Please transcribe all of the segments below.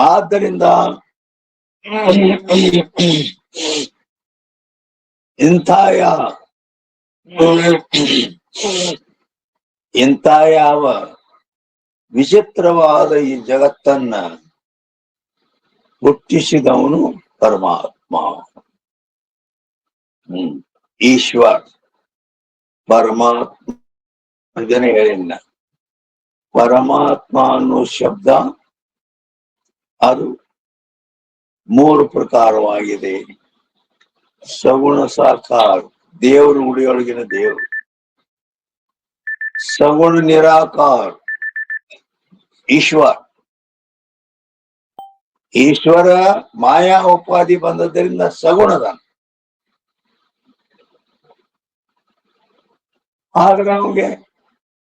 ಆದ್ದರಿಂದ ಇಂಥ ಯಾವ ವಿಚಿತ್ರವಾದ ಈ ಜಗತ್ತನ್ನ ಹುಟ್ಟಿಸಿದವನು ಪರಮಾತ್ಮ. ಈಶ್ವರ್ ಪರಮಾತ್ಮ ಇದನ್ನೇ ಹೇಳಿನ. ಪರಮಾತ್ಮ ಅನ್ನೋ ಶಬ್ದ ಅದು 3 ಪ್ರಕಾರವಾಗಿದೆ. ಸಗುಣ ಸಾಕಾರ, ದೇವರು ಗುಡಿಯೊಳಗಿನ ದೇವರು. ಸಗುಣ ನಿರಾಕಾರ ಈಶ್ವರ. ಈಶ್ವರ ಮಾಯಾ ಉಪಾಧಿ ಬಂದದ್ದರಿಂದ ಸಗುಣದ. ಆದ್ರೆ ನಮಗೆ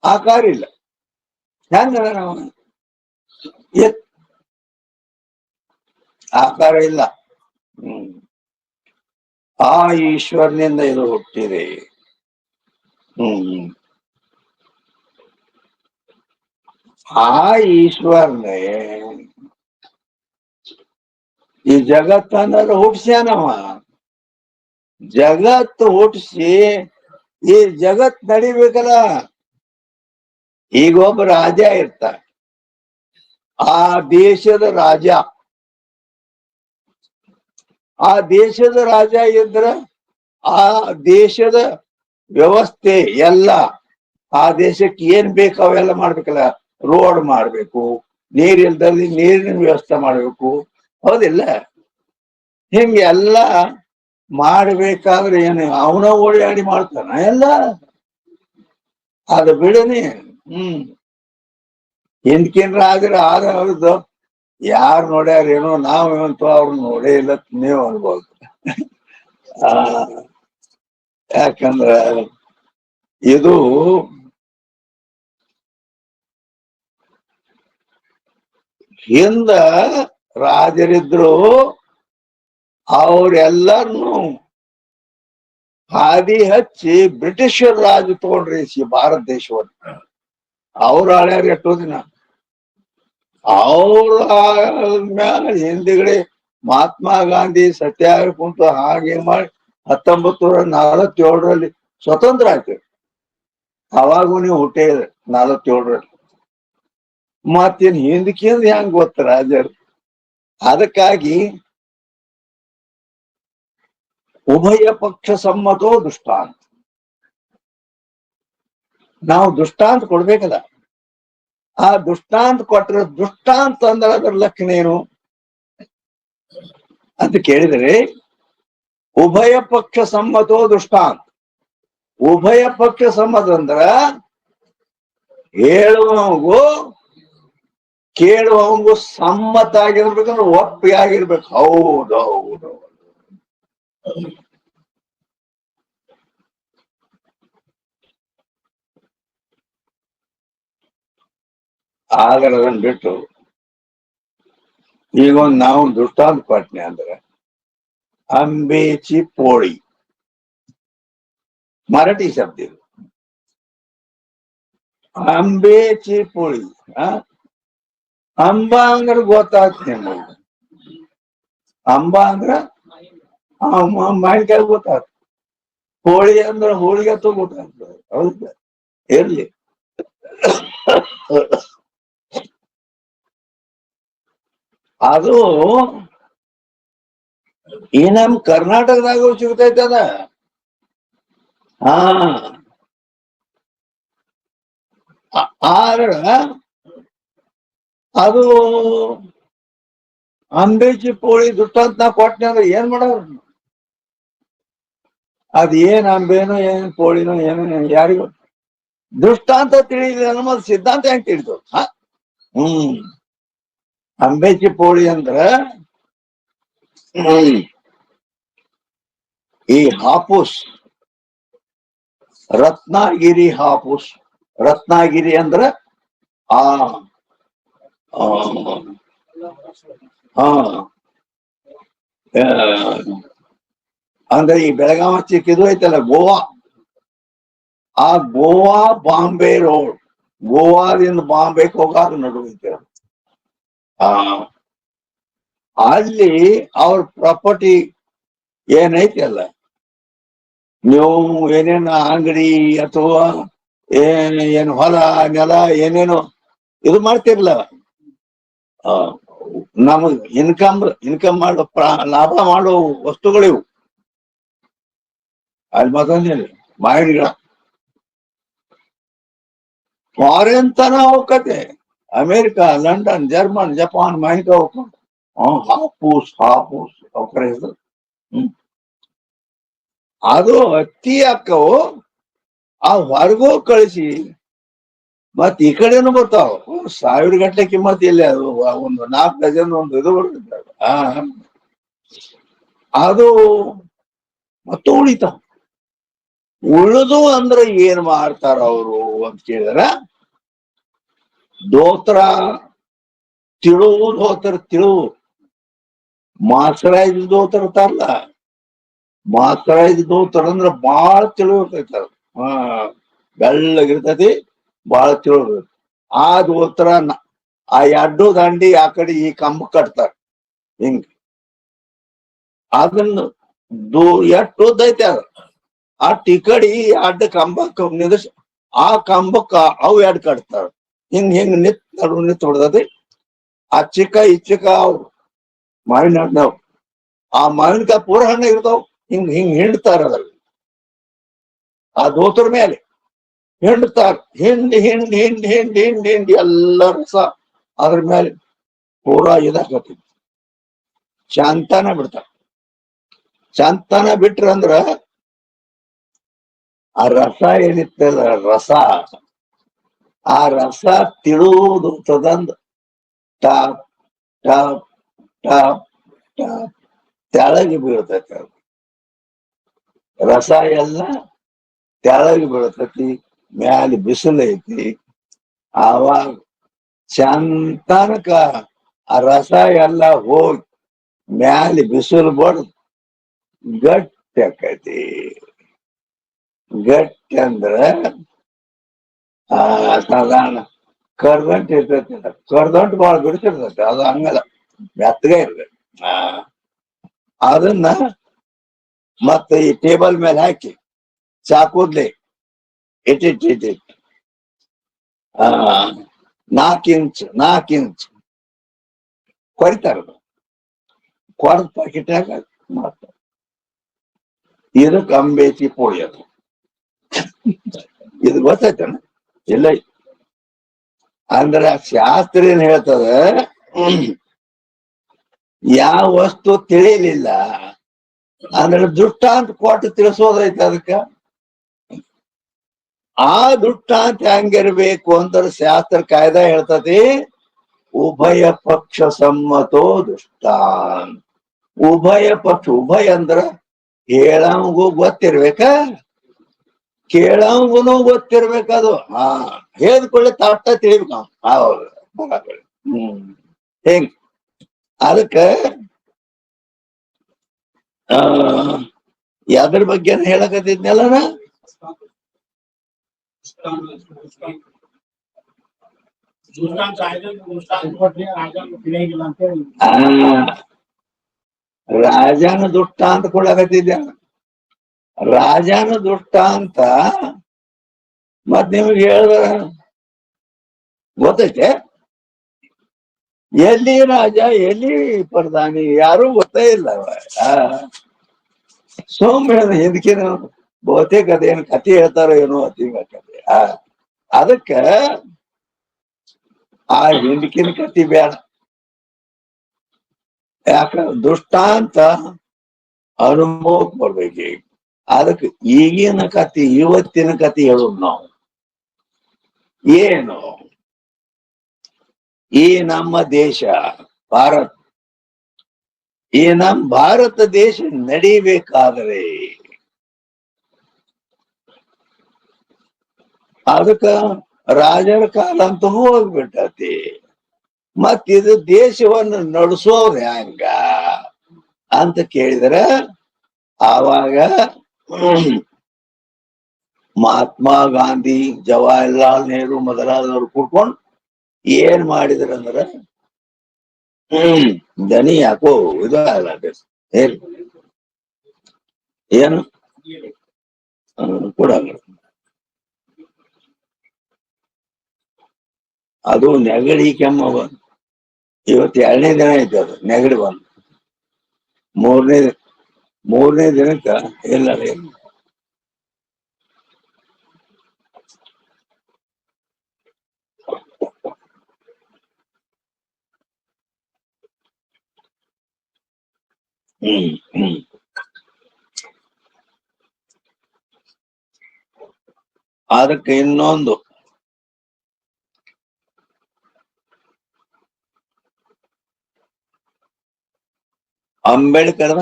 ಆಕಾರ ಇಲ್ಲ. ಹೆಂಗ ನಾವು ಆಕಾರ ಇಲ್ಲ. ಆ ಈಶ್ವರನಿಂದ ಇದು ಹುಟ್ಟಿದೆ. ಆ ಈಶ್ವರನೇ ಈ ಜಗತ್ತನ್ನ ಹುಟ್ಟಿಸ್ಯಾನವ. ಜಗತ್ತು ಹುಟ್ಟಿಸಿ ಈ ಜಗತ್ ನಡಿಬೇಕಲ್ಲ. ಈಗ ಒಬ್ಬ ರಾಜ ಇರ್ತಾನೆ, ಆ ದೇಶದ ರಾಜ. ಆ ದೇಶದ ರಾಜ ಇದ್ರ ಆ ದೇಶದ ವ್ಯವಸ್ಥೆ ಎಲ್ಲ, ಆ ದೇಶಕ್ಕೆ ಏನ್ ಬೇಕು ಅವೆಲ್ಲ ಮಾಡ್ಬೇಕಲ್ಲ. ರೋಡ್ ಮಾಡ್ಬೇಕು, ನೀರಿಲ್ದಲ್ಲಿ ನೀರಿನ ವ್ಯವಸ್ಥೆ ಮಾಡ್ಬೇಕು, ಹೌದಿಲ್ಲ? ಹಿಂಗೆ ಎಲ್ಲ ಮಾಡ್ಬೇಕಾದ್ರೆ ಏನು ಅವನ ಓಡಾಡಿ ಮಾಡ್ತಾನ ಎಲ್ಲ? ಅದು ಬಿಡನಿ. ಹಿಂದ್ಕೇನ್ರ ಆದ್ರೆ ಅವ್ರದ್ದು ಯಾರು ನೋಡ್ಯಾರೇನೋ, ನಾವಂತೂ ಅವ್ರು ನೋಡೇ ಇಲ್ಲ, ನೀವು ಅನ್ಬೋದು. ಯಾಕಂದ್ರ ಇದು ಹಿಂದ ರಾಜರಿದ್ರು, ಅವ್ರೆಲ್ಲರನ್ನು ಹಾದಿ ಹಚ್ಚಿ ಬ್ರಿಟಿಷರ್ ರಾಜ ತಗೊಂಡ್ರಿ ಭಾರತ ದೇಶವನ್ನು. ಅವ್ರ ಆಳ್ಯಾರ ಎಷ್ಟೋ ದಿನ. ಅವ್ರ ಮ್ಯಾಲ ಹಿಂದಿಗಡೆ ಮಹಾತ್ಮ ಗಾಂಧಿ ಸತ್ಯಾಗ್ರಹ ಕುಂತು ಹಾಗೆ ಮಾಡಿ 1947ರಲ್ಲಿ ಸ್ವತಂತ್ರ ಆಯ್ತು. ಅವಾಗೂ ನೀವು ಹುಟ್ಟೇ 47ರಲ್ಲಿ. ಮತ್ತೇನ್ ಹಿಂದಕ್ಕಿಂದ ಹೆಂಗ್ ಗೊತ್ತ ರಾಜರು? ಅದಕ್ಕಾಗಿ ಉಭಯ ಪಕ್ಷ ಸಮ್ಮತೋ ದುಷ್ಟಾಂತ. ನಾವು ದುಷ್ಟಾಂತ ಕೊಡ್ಬೇಕದ. ಆ ದುಷ್ಟಾಂತ ಕೊಟ್ರೆ, ದುಷ್ಟಾಂತ ಅಂದ್ರೆ ಅದರ ಲಕ್ಷಣ ಏನು ಅಂತ ಕೇಳಿದರೆ, ಉಭಯ ಪಕ್ಷ ಸಮ್ಮತೋ ದುಷ್ಟಾಂತ. ಉಭಯ ಪಕ್ಷ ಸಮ್ಮತ ಅಂದ್ರ ಹೇಳುವವಗೂ ಕೇಳುವವಗೂ ಸಮ್ಮತ ಆಗಿರ್ಬೇಕಂದ್ರೆ ಒಪ್ಪಿಗೆ ಆಗಿರ್ಬೇಕು. ಹೌದೌದು. ಆದ್ರೆ ಅದನ್ನ ಬಿಟ್ಟು ಈಗ ನಾವು ದುಷ್ಟಾಂತ ಕೊಟ್ನೆ ಅಂದ್ರೆ ಅಂಬೇಚಿ ಪೋಳಿ, ಮರಾಠಿ ಶಬ್ದ ಇದು. ಅಂಬೇಚಿ ಪೋಳಿ. ಅಂಬ ಅಂದ್ರೆ ಗೊತ್ತಾಗ್ತದೆ. ಅಂಬ ಅಂದ್ರ ಮಾವಿನಕಾಯಿ ಗೊತ್ತಾಗ್ತದೆ. ಹೋಳಿ ಅಂದ್ರೆ ಹೋಳಿಗೆ ಅಥವಾ ಗೊತ್ತಾಗ್ತದೆ. ಹೌದ? ಇರ್ಲಿ. ಅದು ಈ ನಮ್ ಕರ್ನಾಟಕದಾಗ ಸಿಗ್ತೈತೆ ಅದ. ಆದ್ರ ಅದು ಅಂಬೇಚಿ ಪೋಳಿ ದುಷ್ಟಾಂತ ಕೊಟ್ಟನೆ ಅಂದ್ರೆ ಏನ್ ಮಾಡೋರು? ಅದ್ ಏನ್ ಅಂಬೇನೋ ಏನ್ ಪೋಳಿನೋ ಏನೋ ಯಾರಿಗೂ ದೃಷ್ಟಾಂತ ತಿಳಿದಿಲ್ಲ. ನಮ್ಮದು ಸಿದ್ಧಾಂತ ಹೆಂಗ್ ತಿಳಿದು? ಅಂಬೇಚಿ ಪೋಳಿ ಅಂದ್ರ ಈ ಹಾಪೂಸ್, ರತ್ನಗಿರಿ ಹಾಪೂಸ್. ರತ್ನಗಿರಿ ಅಂದ್ರ ಅಂದ್ರೆ ಈ ಬೆಳಗಾವಿ ಚಿಕ್ಕಿದು ಐತಲ್ಲ ಗೋವಾ, ಆ ಗೋವಾ ಬಾಂಬೆ ರೋಡ್, ಗೋವಾದಿಂದ ಬಾಂಬೆಗೆ ಹೋಗಾಗ ನಡುವೆ ಅಲ್ಲಿ ಅವ್ರ ಪ್ರಾಪರ್ಟಿ ಏನೈತಿ ಅಲ್ಲ, ನೀವು ಏನೇನು ಅಂಗಡಿ ಅಥವಾ ಏನು ಹೊಲ ನೆಲ ಏನೇನು ಇದು ಮಾಡ್ತಿರ್ಲ, ನಮಗ್ ಇನ್ಕಮ್ ಮಾಡೋ ಲಾಭ ಮಾಡೋ ವಸ್ತುಗಳಿವು. ಅಲ್ಲಿ ಮತ್ತೊಂದೇನು ಮಾವಿನ ಗಿಡ ಫಾರಿನ್ ತನ ಹೋಗತ್ತೆ. ಅಮೇರಿಕಾ, ಲಂಡನ್, ಜರ್ಮನ್, ಜಪಾನ್ ಮಾವಿನಕಾಯಿ ಹೋಗ್ಕೊಂಡು ಹಾಪೂಸ್ ಅವ್ರ ಹೆಸರು. ಅದು ಅತಿ ಅಕ್ಕವು ಆ ಹೊರಗೂ ಕಳಿಸಿ ಮತ್ ಈ ಕಡೆನೂ ಬರ್ತಾವ. 1000 ಗಟ್ಟಲೆ ಕಿಮ್ಮತ್ ಇಲ್ಲ. ಅದು ಒಂದು 4 ಡಜನ್ ಒಂದು ಇದು ಬರ್ತದೆ. ಅದು ಮತ್ತು ಉಳಿತಾವ. ಉಳಿದು ಅಂದ್ರೆ ಏನ್ ಮಾಡ್ತಾರ ಅವರು ಅಂತ ಕೇಳಿದ್ರ, ದೋತ್ರ ತಿಳುವುದು ಹೋಗ್ತಾರ. ಮಾರ್ಸರೈಸ್ ದೋತ್ರ ಇರ್ತಾರಲ್ಲ, ಮಾರ್ಸರೈಸ್ ದೋತ್ರ ಅಂದ್ರ ಬಾಳ ತಿಳುವರ್ತೈತ. ಬೆಳ್ಳಗಿರ್ತತಿ, ಬಾಳ ತಿಳುವ. ಆ ದೋತ್ರ ಆ ಎಡ್ಡು ದಂಡಿ ಆ ಕಡೆ ಈ ಕಂಬ ಕಟ್ತಾರ ಹಿಂಗ. ಅದನ್ನ ಎಷ್ಟು ಉದ್ದೈತೆ ಅದ ಅಟ್ ಈ ಕಡೆ ಅಡ್ಡ ಕಂಬಕ್ಕ ನಿಂದ್ರಿಸಿ ಆ ಕಂಬಕ್ಕ ಅವು ಎಡ್ ಕಟ್ತಾರ. ಹಿಂಗ್ ನಿತ್ ಹೊಡ್ದತಿ. ಆ ಚಿಕ್ಕ ಈ ಚಿಕ್ಕ ಅವ್ರು ಮಾವಿನ ಹಣ್ಣವ್, ಆ ಮಾವಿನಕಾಯಿ ಪೂರ ಹಣ್ಣ ಇರ್ತಾವ. ಹಿಂಗ್ ಹಿಂಡ್ತಾರ ಅದ್ರಲ್ಲಿ, ಆ ದೋತ್ರ ಮೇಲೆ ಹಿಂಡ್ತಾರ. ಹಿಂಡಿ ಎಲ್ಲ ರಸ ಅದ್ರ ಮೇಲೆ ಪೂರಾ ಇದಾಕತಿ. ಶಾಂತಾನ ಬಿಡ್ತಾರ. ಶಾಂತಾನ ಬಿಟ್ರಂದ್ರ ಆ ರಸ ಏನಿತ್ತಲ್ಲ, ಆ ರಸ ತಿಳುವುದು ತದಂದ ಟಾಪ್ ಟಾಪ್ ಟಾಪ್ ಟಾಪ್ ತೆಳಗೆ ಬೀಳ್ತೈತಿ. ಅದು ರಸ ಎಲ್ಲ ತೆಳಗೆ ಬೀಳ್ತೈತಿ. ಮ್ಯಾಲ ಬಿಸಿಲು ಐತಿ. ಆವಾಗ ಚಂತನಕ ಆ ರಸ ಎಲ್ಲ ಹೋಗಿ ಮ್ಯಾಲ ಬಿಸಿಲು ಬಡ್ದು ಗಟ್ಟಿ ಆಕೈತಿ. ಗಟ್ಟಿ ಅಂದ್ರ ಸಾಧಾರಣ ಕರ್ದಂಟು ಇರ್ತೈತಿ. ಕರ್ದಂಟು ಬಾಳ ಬಿಡ್ತಿರ್ತೈತಿ. ಅದು ಹಂಗಲ್ಲ, ಮೆತ್ತಗೆ ಇರ್ತೈತಿ. ಅದನ್ನ ಮತ್ತೆ ಈ ಟೇಬಲ್ ಮೇಲೆ ಹಾಕಿ ಚಾಕೂದ್ಲಿ ಇಟ್ಟಿಟ್ಟು 4 ಇಂಚ್ ಕೊರಿತಾರ. ಕೊರದ ಪ್ಯಾಕೆಟ್ನಾಗ ಮಾಡ್ತಾರ. ಇದಕ್ಕೆ ಅಂಬೇತಿ ಪೋಳಿ. ಅದು ಇದು ಗೊತ್ತೈತನ ಇಲ್ಲ ಅಂದ್ರ ಶಾಸ್ತ್ರ ಏನ್ ಹೇಳ್ತದ, ಯಾವ ವಸ್ತು ತಿಳಿಲಿಲ್ಲ ಅಂದ್ರೆ ದೃಷ್ಟಾಂತ ಕೊಟ್ಟು ತಿಳಿಸೋದೈತೆ. ಅದಕ್ಕ ಆ ದೃಷ್ಟಾಂತ ಹೆಂಗಿರ್ಬೇಕು ಅಂದ್ರೆ ಶಾಸ್ತ್ರ ಕಾಯ್ದೆ ಹೇಳ್ತತಿ, ಉಭಯ ಪಕ್ಷ ಸಮ್ಮತೋ ದೃಷ್ಟಾಂತ. ಉಭಯ ಪಕ್ಷ, ಉಭಯ ಅಂದ್ರ ಹೇಳಂಗೂ ಗೊತ್ತಿರ್ಬೇಕ, ಕೇಳಂಗುನು ಗೊತ್ತಿರ್ಬೇಕದು. ಹೇಳಿದ್ಕೊಳ್ಳಿ ತಾಟ ತಿಳಿಬೇಕು. ಹೆಂಗ್ ಅದಕ್ಕ ಯಾವ್ದ್ರ ಬಗ್ಗೆ ಹೇಳಕತ್ತಿದ್ನಲ್ಲ, ರಾಜನ ದುಷ್ಟ ಅಂತ ಕೊಡಕತ್ತಿದ್ದ. ರಾಜನ ದುಷ್ಟ ಅಂತ ಮತ್ ನಿಮ್ಗೆ ಹೇಳಿದ್ರ ಗೊತ್ತೈತೆ? ಎಲ್ಲಿ ರಾಜ ಎಲ್ಲಿ ಪ್ರಧಾನಿ ಯಾರು ಗೊತ್ತೇ ಇಲ್ಲ. ಸೋಮ್ಯ ಹಿಂದಕಿನ ಬಹುತೇಕ ಅದೇನು ಕಥೆ ಹೇಳ್ತಾರೋ ಏನೋ ಅತಿ ಕಥೆ. ಅದಕ್ಕ ಆ ಹಿಂದಕಿನ ಕಥೆ ಬೇಡ. ಯಾಕ ದೃಷ್ಟಾಂತ ಅನುಭವಕ್ಕೆ ಬರ್ಬೇಕು. ಅದಕ್ಕೆ ಈಗಿನ ಕಥೆ ಇವತ್ತಿನ ಕಥೆ ಹೇಳುದು ನಾವು. ಏನು ಈ ನಮ್ಮ ದೇಶ ಭಾರತ, ಈ ನಮ್ಮ ಭಾರತ ದೇಶ ನಡಿಬೇಕಾದ್ರೆ ಅದಕ್ಕ ರಾಜರ ಕಾಲ ಅಂತ ಹೋಗ್ಬಿಟ್ಟತಿ. ಮತ್ ಇದು ದೇಶವನ್ನು ನಡೆಸೋದು ಹೆಂಗ ಅಂತ ಕೇಳಿದ್ರ, ಆವಾಗ ಮಹಾತ್ಮ ಗಾಂಧಿ, ಜವಾಹರ್ಲಾಲ್ ನೆಹರು ಮೊದಲಾದವರು ಕೂಡ್ಕೊಂಡು ಏನ್ ಮಾಡಿದ್ರಂದ್ರ, ದನಿ ಯಾಕೋ ಇದಾಗಲ್ಲ ಹೇಳಿ ಏನು ಕೊಡಲ್ಲ. ಅದು ನೆಗಡಿ ಕೆಮ್ಮ ಇವತ್ತು 2ನೇ ದಿನ ಐತೆ ಅದು ನೆಗಡಿ ಬಂದು. ಮೂರನೇ ದಿನಕ್ಕ ಇಲ್ಲ ಅದಕ್ಕೆ ಇನ್ನೊಂದು ಅಂಬೇಡ್ಕರ್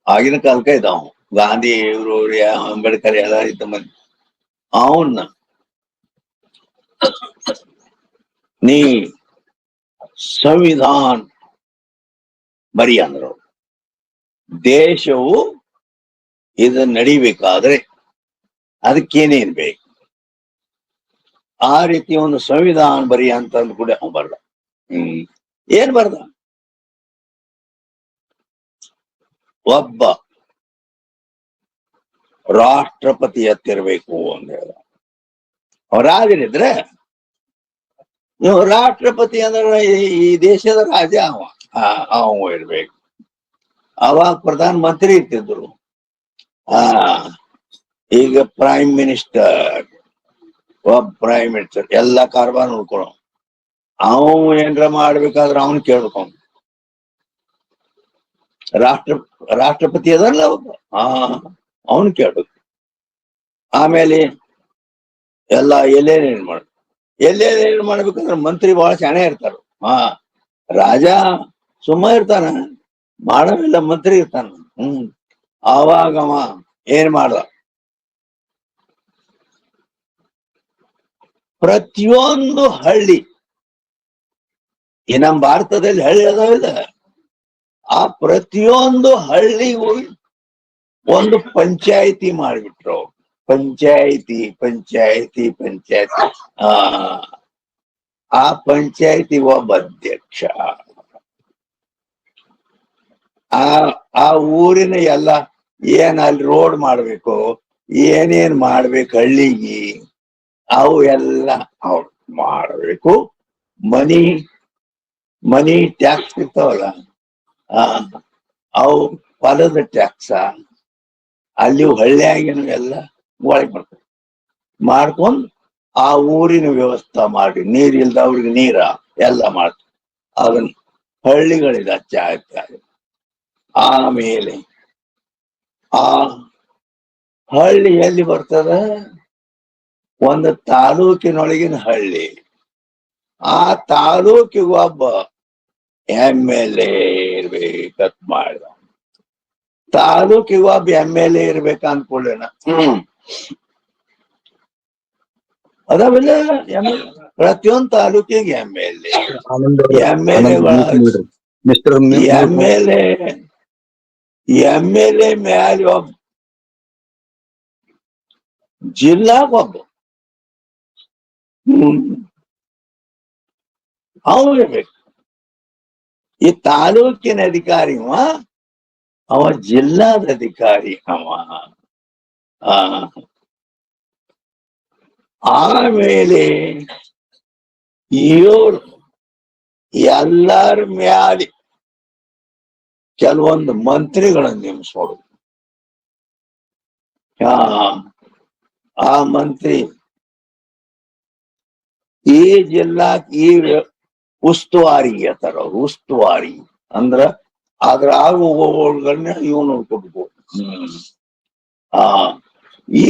ಆಗಿನ ಕಾಲಕ್ಕೆ ಇದ್ದಾವ. ಗಾಂಧಿ ಇವರು ಅಂಬೇಡ್ಕರ್ ಎಲ್ಲ ಇದ್ದ ಮಂದಿ ಅವನ್ನ ನೀ ಸಂವಿಧಾನ ಬರಿ ಅಂದ್ರು. ದೇಶವು ಇದು ನಡಿಬೇಕಾದ್ರೆ ಅದಕ್ಕೇನೇನ್ ಬೇಕು ಆ ರೀತಿ ಒಂದು ಸಂವಿಧಾನ ಬರಿ ಅಂತಂದು ಕೂಡ ಅವ ಬರ್ದ. ಏನ್ ಬರ್ದ? ಒಬ್ಬ ರಾಷ್ಟ್ರಪತಿ ಎತ್ತಿರ್ಬೇಕು ಅಂತ ಹೇಳ್ದ. ಅವರಾಗಿರಿದ್ರೆ ನೀವು ರಾಷ್ಟ್ರಪತಿ ಅಂದ್ರೆ ಈ ದೇಶದ ರಾಜ ಅವ ಇರ್ಬೇಕು. ಅವಾಗ ಪ್ರಧಾನ ಮಂತ್ರಿ ಇರ್ತಿದ್ರು. ಈಗ ಪ್ರೈಮ್ ಮಿನಿಸ್ಟರ್, ಪ್ರೈಮ್ ಮಿನಿಸ್ಟರ್ ಎಲ್ಲಾ ಕಾರ್ಬಾರ್ ನೋಡ್ಕೊಳ. ಅವ್ ಏನ್ರ ಮಾಡ್ಬೇಕಾದ್ರೆ ಅವನ್ ಕೇಳ್ಕೊಂಡ್ ರಾಷ್ಟ್ರಪತಿ ಅದಲ್ಲ ಅವನ್ ಕೇಳ್ಬೇಕು. ಆಮೇಲೆ ಎಲ್ಲ ಎಲ್ಲೇನೇನ್ ಮಾಡ್ಬೇಕಂದ್ರೆ ಮಂತ್ರಿ ಬಹಳ ಶಾಣೆ ಇರ್ತಾರ. ರಾಜ ಸುಮ್ಮ ಇರ್ತಾನ, ಮಾಡವಿಲ್ಲ ಮಂತ್ರಿ ಇರ್ತಾನ. ಆವಾಗವ ಏನ್ ಮಾಡ್ದ? ಪ್ರತಿಯೊಂದು ಹಳ್ಳಿ, ಈ ನಮ್ಮ ಭಾರತದಲ್ಲಿ ಹಳ್ಳಿ ಅದಾವಿಲ್ಲ, ಆ ಪ್ರತಿಯೊಂದು ಹಳ್ಳಿಗೂ ಒಂದು ಪಂಚಾಯಿತಿ ಮಾಡಿಬಿಟ್ರು. ಪಂಚಾಯಿತಿ ಆ ಪಂಚಾಯಿತಿ ಒಬ್ಬ ಅಧ್ಯಕ್ಷ. ಆ ಊರಿನ ಎಲ್ಲ ಏನ್ ಅಲ್ಲಿ ರೋಡ್ ಮಾಡ್ಬೇಕು, ಏನೇನ್ ಮಾಡ್ಬೇಕು ಹಳ್ಳಿಗೆ, ಅವು ಎಲ್ಲ ಅವ್ರು ಮಾಡಬೇಕು. ಮನಿ ಟ್ಯಾಕ್ಸ್ ಇರ್ತಾವಲ್ಲ, ಅವು ಹೊಲದ ಟ್ಯಾಕ್ಸ ಅಲ್ಲಿ ಹಳ್ಳಿಯಾಗಿನ ಎಲ್ಲ ಒಳಗೆ ಮಾಡ್ಕೊಂಡು ಆ ಊರಿನ ವ್ಯವಸ್ಥೆ ಮಾಡಿ, ನೀರ್ ಇಲ್ದವ್ರಿಗೆ ನೀರ ಎಲ್ಲ ಮಾಡ್ತಾರೆ. ಅದನ್ನ ಹಳ್ಳಿಗಳಿದ ಚಾಯ್ತಾರೆ. ಆಮೇಲೆ ಆ ಹಳ್ಳಿ ಎಲ್ಲಿ ಬರ್ತದ? ಒಂದು ತಾಲೂಕಿನೊಳಗಿನ ಹಳ್ಳಿ. ಆ ತಾಲೂಕಿಗೆ ಒಬ್ಬ MLA ಇರ್ಬೇಕಂತ ಮಾಡಿದ. ತಾಲೂಕಿಗೆ ಒಬ್ಬ MLA ಇರ್ಬೇಕಂದ್ಕೊಳ್ಳೇನ ಅದಾವಿಲ್ಲ ಪ್ರತಿಯೊಂದು ತಾಲೂಕಿಗೆ MLA ಮ್ಯಾಲ ಒಬ್ಬ ಜಿಲ್ಲಾಗ ಒಬ್ಬ ಅವನು ಇರ್ಬೇಕು. ಈ ತಾಲೂಕಿನ ಅಧಿಕಾರಿ ಅವ ಜಿಲ್ಲಾದ ಅಧಿಕಾರಿ ಆಮೇಲೆ ಇವರು ಎಲ್ಲರ ಮ್ಯಾಲೆ ಕೆಲವೊಂದು ಮಂತ್ರಿಗಳನ್ನು ನೇಮಿಸೋದು. ಆ ಮಂತ್ರಿ ಈ ಜಿಲ್ಲಾ ಈ ಉಸ್ತುವಾರಿ ಹೇಳ್ತಾರ. ಉಸ್ತುವಾರಿ ಅಂದ್ರ ಅದ್ರ ಆಗುಗಳನ್ನ ಇವ್ ನೋಡ್ಕೊಬೇಕು.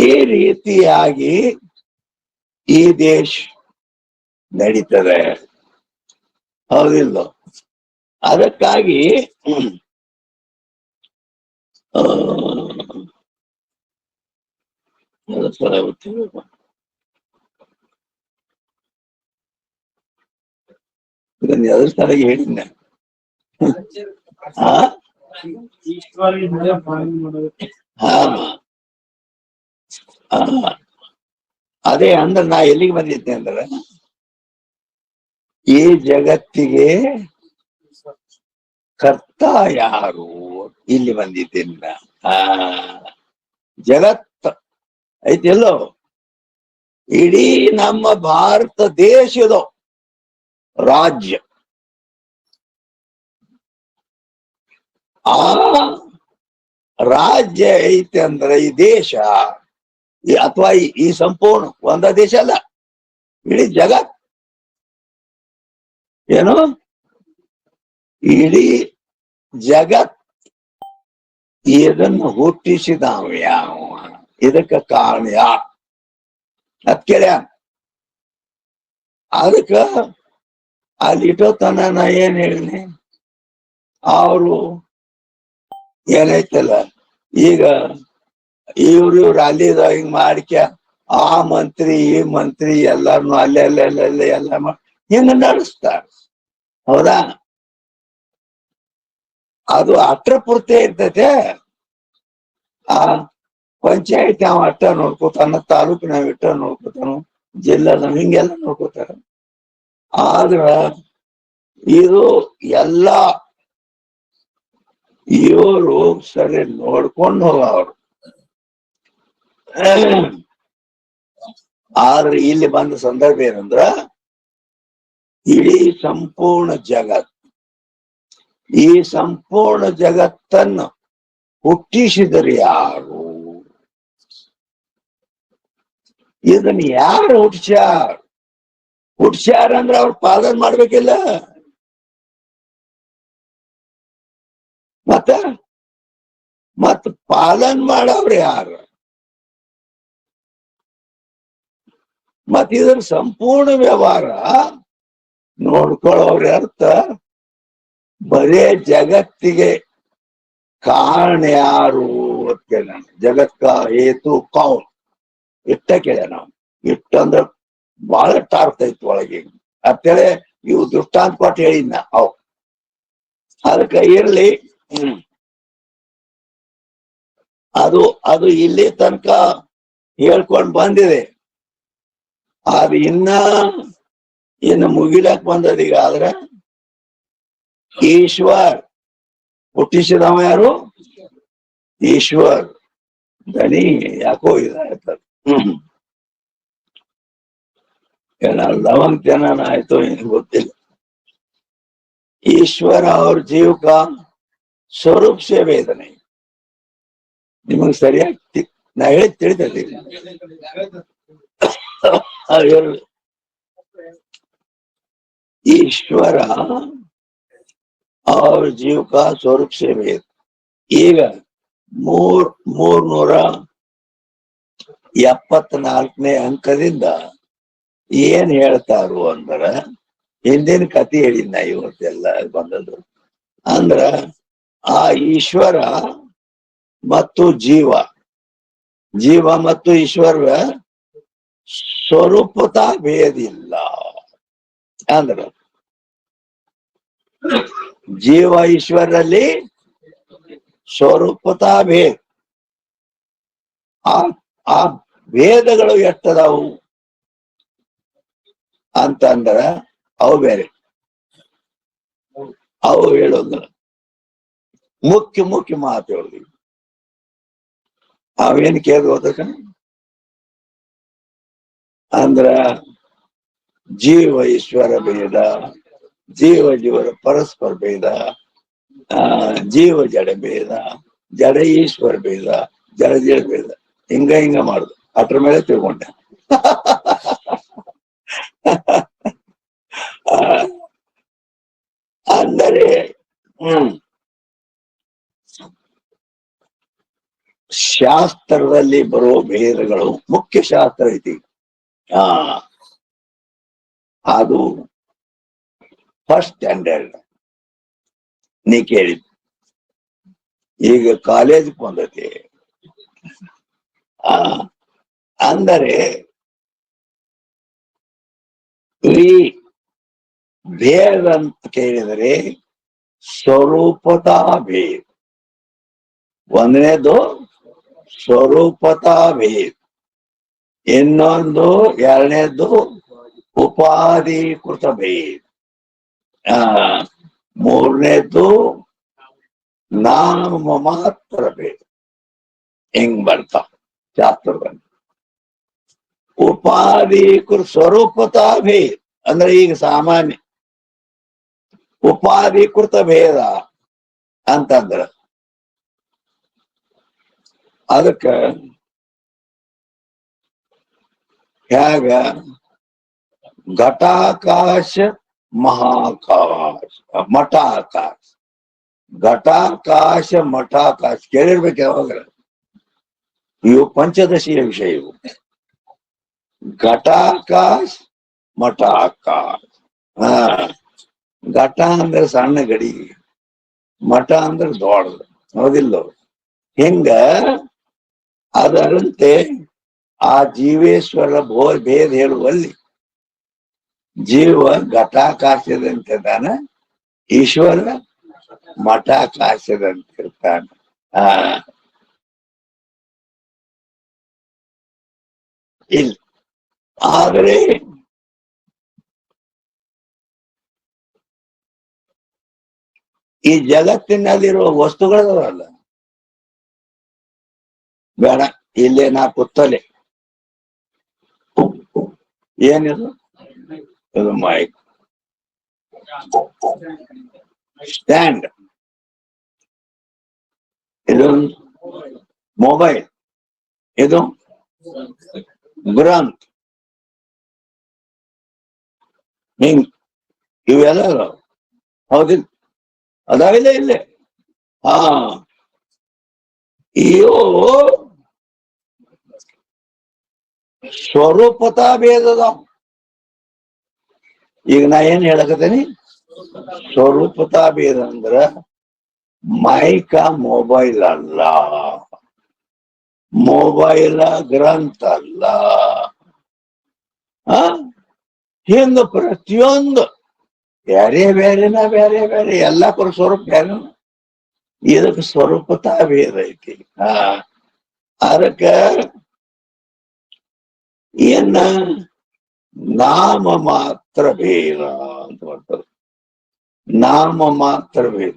ಈ ರೀತಿಯಾಗಿ ಈ ದೇಶ ನಡೀತದೆ, ಹೌದಿಲ್ಲ? ಅದಕ್ಕಾಗಿ ಇದನ್ನ ಎದ್ರ ಸಲಗೆ ಹೇಳಿದ್ನ? ಅದೇ ಅಂದ್ರೆ ನಾ ಎಲ್ಲಿಗೆ ಬಂದಿದ್ದೆ ಅಂದ್ರೆ, ಈ ಜಗತ್ತಿಗೆ ಕರ್ತ ಯಾರು ಇಲ್ಲಿ ಬಂದಿದ್ದೇನ ಆ ಜಗತ್ ಐತಿಲ್ಲೋ ಇಡೀ ನಮ್ಮ ಭಾರತ ದೇಶದ ರಾಜ್ಯ ಆ ರಾಜ್ಯ ಐತೆ ಅಂದ್ರೆ ಈ ದೇಶ ಅಥವಾ ಈ ಸಂಪೂರ್ಣ ಒಂದ ದೇಶ ಅಲ್ಲ ಇಡೀ ಜಗತ್ ಏನು ಇಡೀ ಜಗತ್ ಇದನ್ನು ಹುಟ್ಟಿಸಿದವ ಯಾವ ಇದಕ್ಕೆ ಕಾರಣ ಯಾರು ಅದ್ ಕೇಳ್ಯ ಅದಕ್ಕ ಅಲ್ಲಿ ಇಟ್ಟೋತನ ನಾ ಏನ್ ಹೇಳಿನಿ ಅವರು ಏನೈತಲ್ಲ ಈಗ ಇವ್ರು ಅಲ್ಲಿದ ಹಿಂಗ್ ಮಾಡ್ಕ ಆ ಮಂತ್ರಿ ಈ ಮಂತ್ರಿ ಎಲ್ಲಾರ್ನು ಅಲ್ಲೆಲ್ಲ ಎಲ್ಲ ಹಿಂಗ ನಡೆಸ್ತಾರ ಹೌದಾ ಅದು ಅಟ್ರ ಪೂರ್ತಿ ಇರ್ತೈತೆ ಆ ಪಂಚಾಯತ್ ಅವ ಅಟ್ಟ ನೋಡ್ಕೋತಾನ ತಾಲೂಕಿನಾವ ಇಟ್ಟ ನೋಡ್ಕೋತಾನ ಜಿಲ್ಲಾದ ಹಿಂಗೆಲ್ಲ ನೋಡ್ಕೋತಾರ ಆದ್ರ ಇದು ಎಲ್ಲಾ ಇವರು ಸರಿ ನೋಡ್ಕೊಂಡು ಹೋಗವ್ರು ಆದ್ರೆ ಇಲ್ಲಿ ಬಂದ ಸಂದರ್ಭ ಏನಂದ್ರ ಇಡೀ ಸಂಪೂರ್ಣ ಜಗತ್ ಈ ಸಂಪೂರ್ಣ ಜಗತ್ತನ್ನು ಹುಟ್ಟಿಸಿದರು ಯಾರು ಇದನ್ನ ಯಾರು ಹುಟ್ಸ್ಯಾರ ಅಂದ್ರೆ ಅವ್ರು ಪಾಲನೆ ಮಾಡ್ಬೇಕಿಲ್ಲ ಮತ್ತ ಪಾಲನ್ ಮಾಡವ್ರು ಯಾರು ಮತ್ ಇದ್ರ ಸಂಪೂರ್ಣ ವ್ಯವಹಾರ ನೋಡ್ಕೊಳ್ಳೋರ ಅರ್ಥ ಬರೇ ಜಗತ್ತಿಗೆ ಕಾರಣ ಯಾರು ಅಂತ ಕೇಳ ಜಗತ್ಕ ಹೇತು ಕೌನ್ ಇಟ್ಟ ಕೇಳ ನಾವು ಇಟ್ಟಂದ್ರ ಬಹಳಷ್ಟು ಅರ್ಥ ಐತಿ ಒಳಗೆ ಅಂತೇಳಿ ಇವು ದೃಷ್ಟಾಂತ ಕೊಟ್ಟು ಹೇಳಿದ್ನ ಅವ್ ಅದಕ್ಕೆ ಇರ್ಲಿ ಅದು ಇಲ್ಲಿ ತನಕ ಹೇಳ್ಕೊಂಡ್ ಬಂದಿದೆ ಅದು ಇನ್ನು ಮುಗಿಲಕ್ ಬಂದದ ಈಗ ಆದ್ರೆ ಈಶ್ವರ್ ಹುಟ್ಟಿಸಿದವ ಯಾರು ಈಶ್ವರ್ ದನಿ ಯಾಕೋ ಇದಾಯ್ತದ ಲವಂಗ ಜನ ಆಯ್ತು ಏನು ಗೊತ್ತಿಲ್ಲ ईश्वर और जीव का स्वरूप से वेदನೆ ನಿಮಗೆ ಸರಿಯಾಗಿ ನಾ ಹೇಳಿ ತಿಳಿತದೆ ईश्वर और जीव का स्वरूप से वेद ಈಗ 374ನೇ ಅಂಕದಿಂದ ಏನ್ ಹೇಳ್ತಾರು ಅಂದ್ರ ಹಿಂದಿನ ಕಥೆ ಹೇಳಿದ್ನ ಇವತ್ತೆಲ್ಲ ಬಂದದ್ದು ಅಂದ್ರ ಆ ಈಶ್ವರ ಮತ್ತು ಜೀವ ಮತ್ತು ಈಶ್ವರ ಸ್ವರೂಪತಾ ಭೇದಿಲ್ಲ ಅಂದ್ರ ಜೀವ ಈಶ್ವರಲ್ಲಿ ಸ್ವರೂಪತಾ ಭೇದ ಆ ಭೇದಗಳು ಎಷ್ಟದಾವು ಅಂತಂದ್ರ ಅವು ಬೇರೆ ಅವು ಹೇಳೋದ್ರ ಮುಖ್ಯ ಮಾತು ಹೇಳಿ ಅವೇನ್ ಕೇಳೋದಕ್ಕ ಅಂದ್ರ ಜೀವ ಈಶ್ವರ ಭೇದ ಜೀವರ ಪರಸ್ಪರ ಭೇದ ಜೀವ ಜಡ ಭೇದ ಜಡ ಈಶ್ವರ ಭೇದ ಜಡ ಭೇದ ಹಿಂಗ ಮಾಡುದು ಅದ್ರ ಮೇಲೆ ತಿಳ್ಕೊಂಡೆ ಅಂದರೆ ಶಾಸ್ತ್ರದಲ್ಲಿ ಬರೋ ಭೇದಗಳು ಮುಖ್ಯ ಶಾಸ್ತ್ರ ಐತಿ ಅದು ಫಸ್ಟ್ ಸ್ಟ್ಯಾಂಡರ್ಡ್ ನೀ ಕೇಳಿ ಈಗ ಕಾಲೇಜ್ ಬಂದತಿ ಅಂದರೆ ಈ ಭೇದ ಅಂತ ಕೇಳಿದರೆ ಸ್ವರೂಪತಾ ಭೇದ ಒಂದನೇದು ಸ್ವರೂಪತಾ ಭೇದ ಇನ್ನೊಂದು ಎರಡನೇದು ಉಪಾಧಿಕೃತ ಭೇದ ಮೂರನೇದು ನಾಮ ಮಾತ್ರ ಭೇದ ಹಿಂಗ್ ಬರ್ತಾವ ಶಾಸ್ತ್ರದಲ್ಲಿ. ಉಪಾಧಿಕೃತ ಸ್ವರೂಪತಾ ಭೇದ ಅಂದ್ರೆ ಈಗ ಸಾಮಾನ್ಯ ಉಪಾಧಿಕೃತ ಭೇದ ಅಂತಂದ್ರ ಅದಕ್ಕ ಹೇಗ ಘಟಾಕಾಶ ಮಹಾಕಾಶ ಮಠಾಕಾಶ ಘಟಾಕಾಶ ಮಠಾಕಾಶ ಕೇಳಿರ್ಬೇಕು ಯಾವಾಗ. ಇವು ಪಂಚದಶಿಯ ವಿಷಯ ಇವು. ಘಟಾಕಾಶ ಮಠಾಕಾಶ. ಹಾ, ಘಟ ಅಂದ್ರೆ ಸಣ್ಣ ಗಡಿ, ಮಠ ಅಂದ್ರೆ ದೊಡ್ಡದು, ಹೌದಿಲ್ಲ? ಹಿಂಗ ಅದರಂತೆ ಆ ಜೀವೇಶ್ವರ ಭೇದ ಹೇಳುವಲ್ಲಿ ಜೀವ ಘಟಾಕಾಶದಂತಿದ್ದಾನ, ಈಶ್ವರ ಮಠಾಕಾಶದಂತಿರ್ತಾನ. ಆ ಇಲ್ಲ ಆದ್ರೆ ಈ ಜಗತ್ತಿನಲ್ಲಿರುವ ವಸ್ತುಗಳಲ್ಲ, ಬೇಡ ಇಲ್ಲೇ ನಾ ಕೂತಲೆ ಏನಿದು, ಇದು ಮೈಕ್ ಸ್ಟ್ಯಾಂಡ್, ಇದು ಮೊಬೈಲ್, ಇದು ಗ್ರಂಥ್, ಹಿಂಗ್ ಇವೆಲ್ಲ ಅದಾವ, ಹೌದಿಲ್ಲ? ಅದಾವಿಲ್ಲ ಇಲ್ಲೇ. ಹಾ, ಇವು ಸ್ವರೂಪತಾ ಭೇದದ. ಈಗ ನಾ ಏನ್ ಹೇಳಕತ್ತೇನಿ, ಸ್ವರೂಪತಾ ಭೇದ ಅಂದ್ರ ಮೈಕ ಮೊಬೈಲ್ ಅಲ್ಲ, ಮೊಬೈಲ್ ಗ್ರಂಥ ಅಲ್ಲ. ಹಿಂಗ ಪ್ರತಿಯೊಂದು ಬೇರೆ ಬೇರೆನ ಬೇರೆ ಬೇರೆ ಎಲ್ಲಕ್ಕೂ ಸ್ವರೂಪ ಬೇರೆ. ಇದಕ್ಕೆ ಸ್ವರೂಪತಾ ಭೇದ ಐತಿ. ಅದಕ್ಕ ಏನ ನಾಮ ಮಾತ್ರ ಭೇದ ಅಂತ ಬರ್ತದೆ. ನಾಮ ಮಾತ್ರ ಭೇದ,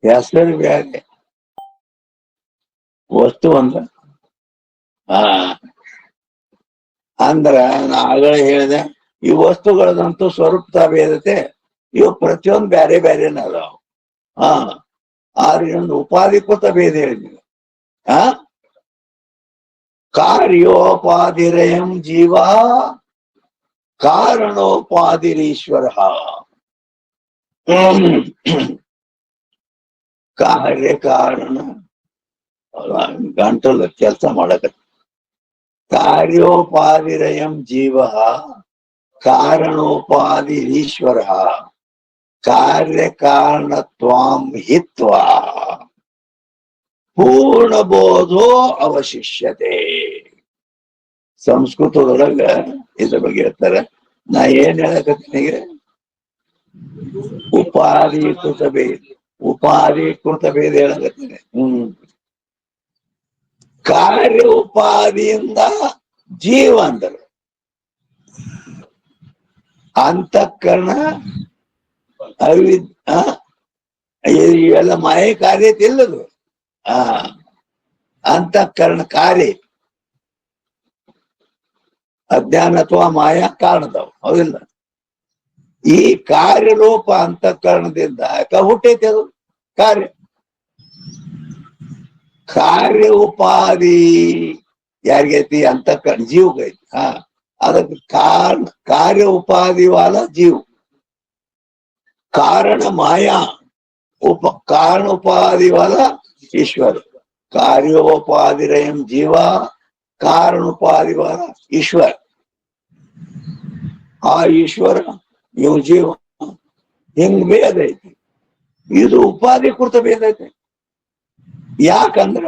ಹೆಸರು ಬೇರೆ, ವಸ್ತು ಅಂದ್ರ ಅಂದ್ರ ನಾ ಆಗಲೇ ಹೇಳಿದೆ, ಈ ವಸ್ತುಗಳದಂತೂ ಸ್ವರೂಪತಾ ಭೇದತೆ, ಇವು ಪ್ರತಿಯೊಂದು ಬೇರೆ ಬೇರೆನ ಅದಾವ. ಆದ್ರೆ ಇನ್ನೊಂದು ಉಪಾಧಿಕೃತ ಭೇದ ಹೇಳಿದ್ವಿ. ಕಾರ್ಯೋಪಾಧಿರಯಂ ಜೀವ ಕಾರಣೋಪಾಧಿರೀಶ್ವರ. ಕಾರ್ಯ ಕಾರಣ ಗಂಟಲು ಕೆಲಸ ಮಾಡಕ. ಕಾರ್ಯೋಪಾಧಿರಯಂ ಜೀವ ಕಾರಣೋಪಾಧಿರೀಶ್ವರ ಕಾರ್ಯ ಕಾರಣತ್ವಾಂ ಹಿತ್ವಾ ಪೂರ್ಣಬೋಧೋ ಅವಶಿಷ್ಯತೆ. ಸಂಸ್ಕೃತದೊಳಗ ಇದ್ರ ಬಗ್ಗೆ ಹೇಳ್ತಾರೆ. ನಾ ಏನ್ ಹೇಳಕತ್ತೀನಿ, ಉಪಾಧಿಕೃತ ಭೇದ, ಉಪಾಧಿಕೃತ ಭೇದ ಹೇಳಕತ್ತೀನಿ. ಕಾರ್ಯ ಉಪಾಧಿಯಿಂದ ಜೀವ ಅಂದರು, ಅಂತಃಕರಣ ಇವೆಲ್ಲ ಮಾಯ ಕಾರ್ಯ ಇಲ್ಲದು. ಅಂತಃಕರಣ ಕಾರ್ಯ ಅಜ್ಞಾನ ಅಥವಾ ಮಾಯಾ ಕಾರಣದವು, ಹೌದಿಲ್ಲ? ಈ ಕಾರ್ಯರೂಪ ಅಂತಃಕರಣದಿಂದ ಹುಟ್ಟೈತಿ ಅದು ಕಾರ್ಯ. ಕಾರ್ಯ ಉಪಾಧಿ ಯಾರಿಗೈತಿ? ಅಂತಃಕರಣ ಜೀವಗೈತಿ. ಅದಕ್ಕೆ ಕಾರ್ಯ ಉಪಾಧಿ ವಾಲ ಜೀವ, ಕಾರಣ ಮಾಯಾ, ಕಾರಣ ಉಪಾಧಿ ವಾಲ ईश्वर. कार्योपाधिरयम जीवा ಕಾರಣೋಪಾಧಿ ವಾಲ ಈಶ್ವರ. ಆ ಈಶ್ವರ ಇವ್ ಜೀವ, ಹಿಂಗ್ ಭೇದ ಐತಿ. ಇದು ಉಪಾಧಿಕೃತ ಭೇದ ಐತಿ. ಯಾಕಂದ್ರ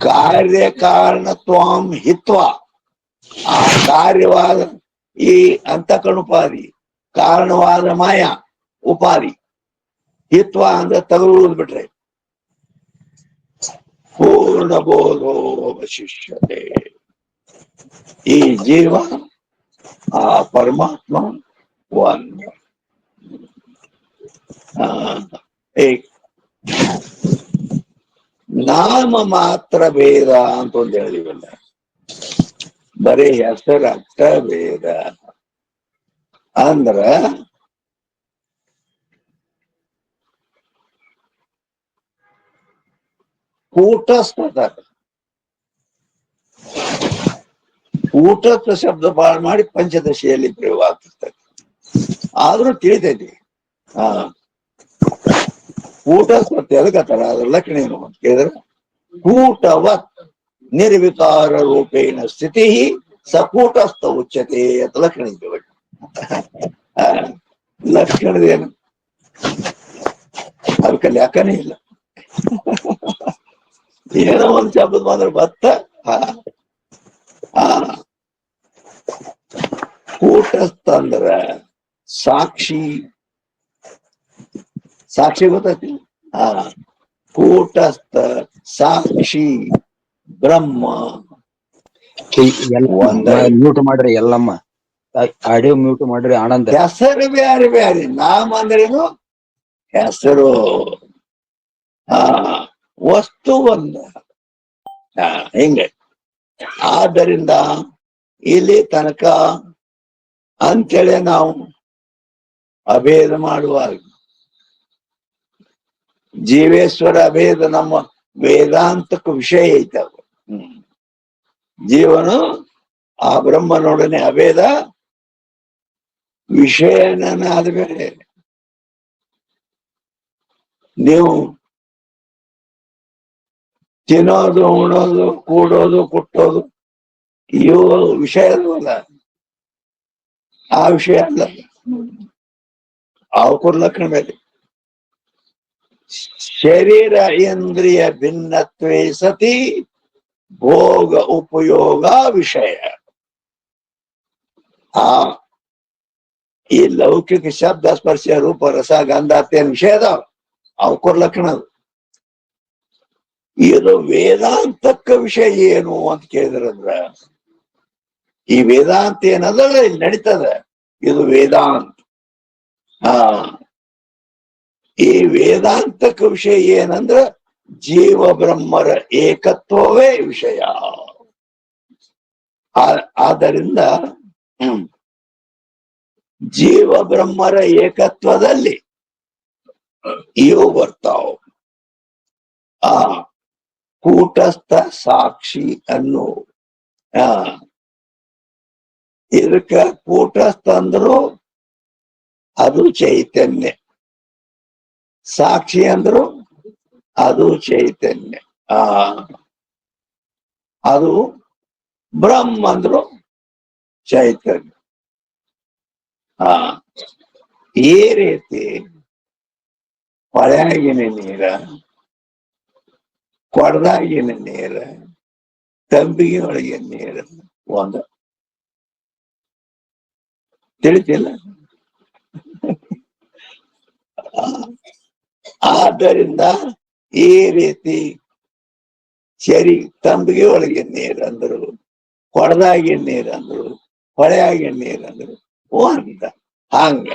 ಕಾರ್ಯ ಕಾರಣತ್ವಾಂ ಹಿತ್ವ, ಆ ಕಾರ್ಯವಾದ ಈ ಅಂತಃಕರಣ ಉಪಾಧಿ, ಕಾರಣವಾದ ಮಾಯಾ ಉಪಾಧಿ, ಹಿತ್ವ ಅಂದ್ರೆ ತಗಲುವುದು ಬಿಟ್ರೆ ಪೂರ್ಣ ಬೋಧೋ ಅವಶಿಷ್ಯತೆ. ಈ ಜೀವ ಆ ಪರಮಾತ್ಮ ಒಂದು. ಏ ನಾಮ ಮಾತ್ರ ಭೇದ ಅಂತ ಒಂದು ಹೇಳಿವಲ್ಲ, ಬರೀ ಹೆಸರಷ್ಟ ಭೇದ ಅಂದ್ರ ಕೂಟಸ್ಥದ ಕೂಟಸ್ಥ ಶಬ್ದ ಬಾಳ ಮಾಡಿ ಪಂಚದಶಿಯಲ್ಲಿ ಪ್ರಯೋಗ ಆಗ್ತಿರ್ತದೆ. ಆದ್ರೂ ತಿಳಿತೈತಿ. ಹಾ, ಕೂಟಸ್ಥ ಎದಕತ್ತಾರ, ಅದ್ರ ಲಕ್ಷಣ ಏನು ಅಂತ ಕೇಳಿದ್ರೆ, ಕೂಟವತ್ ನಿರ್ವಿಕಾರ ರೂಪೇಣ ಸ್ಥಿತಿ ಸಕೂಟಸ್ಥ ಉಚ್ಯತೆ ಅಂತ ಲಕ್ಷಣ ಇದ್ದೇವೆ. ಲಕ್ಷಣದೇನು ಅದಕ್ಕೆ ಲೆಕ್ಕನೇ ಇಲ್ಲ. ಏನೋ ಒಂದ್ ಶಬ್ದ ಬಂದ್ರೆ ಬತ್ತ. ಕೂಟಸ್ಥ ಅಂದ್ರ ಸಾಕ್ಷಿ. ಸಾಕ್ಷಿ ಗೊತ್ತೈತಿ? ಕೂಟಸ್ಥ ಸಾಕ್ಷಿ ಬ್ರಹ್ಮ. ಮ್ಯೂಟ್ ಮಾಡ್ರಿ ಎಲ್ಲಮ್ಮ, ಆಡಿಯೋ ಮ್ಯೂಟ್ ಮಾಡ್ರಿ. ಆನಂದ ಹೆಸರು ಬ್ಯಾರೆ ಬ್ಯಾರೆ, ನಾಮ ಅಂದ್ರೇನು ಹೆಸರು, ವಸ್ತು ಒಂದ. ಹಿಂಗೆ. ಆದ್ದರಿಂದ ಇಲ್ಲಿ ತನಕ ಅಂತೇಳಿ ನಾವು ಅಭೇದ ಮಾಡುವಾಗ ಜೀವೇಶ್ವರ ಅಭೇದ ನಮ್ಮ ವೇದಾಂತಕ್ಕೆ ವಿಷಯ ಐತವ. ಜೀವನು ಆ ಬ್ರಹ್ಮನೊಡನೆ ಅಭೇದ ವಿಷಯನ ಆದ್ಮೇಲೆ ನೀವು ತಿನ್ನೋದು, ಉಣೋದು, ಕೂಡೋದು, ಕುಟ್ಟೋದು ಇವು ವಿಷಯ ಅಲ್ವಲ್ಲ, ಆ ವಿಷಯ ಅಲ್ಲ. ಅವಕುರ್ ಲಕ್ಷಣ ಮೇಲೆ ಶರೀರ ಇಂದ್ರಿಯ ಭಿನ್ನತ್ವೇ ಸತಿ ಭೋಗ ಉಪಯೋಗ ವಿಷಯ. ಈ ಲೌಕಿಕ ಶಬ್ದ ಸ್ಪರ್ಶ ರೂಪ ರಸ ಗಂಧ ಅತ್ತೇನು ವಿಷಯ ಅದಾವ, ಅವಕುರ್ ಲಕ್ಷಣ. ಇದು ವೇದಾಂತಕ್ಕ ವಿಷಯ ಏನು ಅಂತ ಕೇಳಿದ್ರಂದ್ರ, ಈ ವೇದಾಂತ ಏನದಲ್ಲ ಇಲ್ಲಿ ನಡೀತದ, ಇದು ವೇದಾಂತ. ಈ ವೇದಾಂತಕ ವಿಷಯ ಏನಂದ್ರ ಜೀವ ಬ್ರಹ್ಮರ ಏಕತ್ವವೇ ವಿಷಯ. ಆದ್ದರಿಂದ ಜೀವ ಬ್ರಹ್ಮರ ಏಕತ್ವದಲ್ಲಿ ಇವು ಬರ್ತಾವ. ಕೂಟಸ್ಥ ಸಾಕ್ಷಿ ಅನ್ನೋ ಇದಕ್ಕ ಕೂಟಸ್ಥ ಅಂದ್ರು ಅದು ಚೈತನ್ಯ, ಸಾಕ್ಷಿ ಅಂದ್ರು ಅದು ಚೈತನ್ಯ, ಅದು ಬ್ರಹ್ಮ ಅಂದ್ರು ಚೈತನ್ಯ. ಈ ರೀತಿ ಹೊಳೆಯಾಗಿನ ನೀರ, ಕೊಡದಾಗಿನ ನೀರ, ತಂಬಿಗೆ ಒಳಗಿನ ನೀರು ಒಂದು ತಿಳಿತಿಲ್ಲ. ಆದ್ದರಿಂದ ಈ ರೀತಿ ತಂಬಿಗೆ ಒಳಗಿನ ನೀರಂದ್ರು, ಕೊಡದಾಗಿನ ನೀರಂದ್ರು, ಹೊಳೆಯಾಗಿನ ನೀರಂದ್ರು ಒಂದ. ಹಂಗ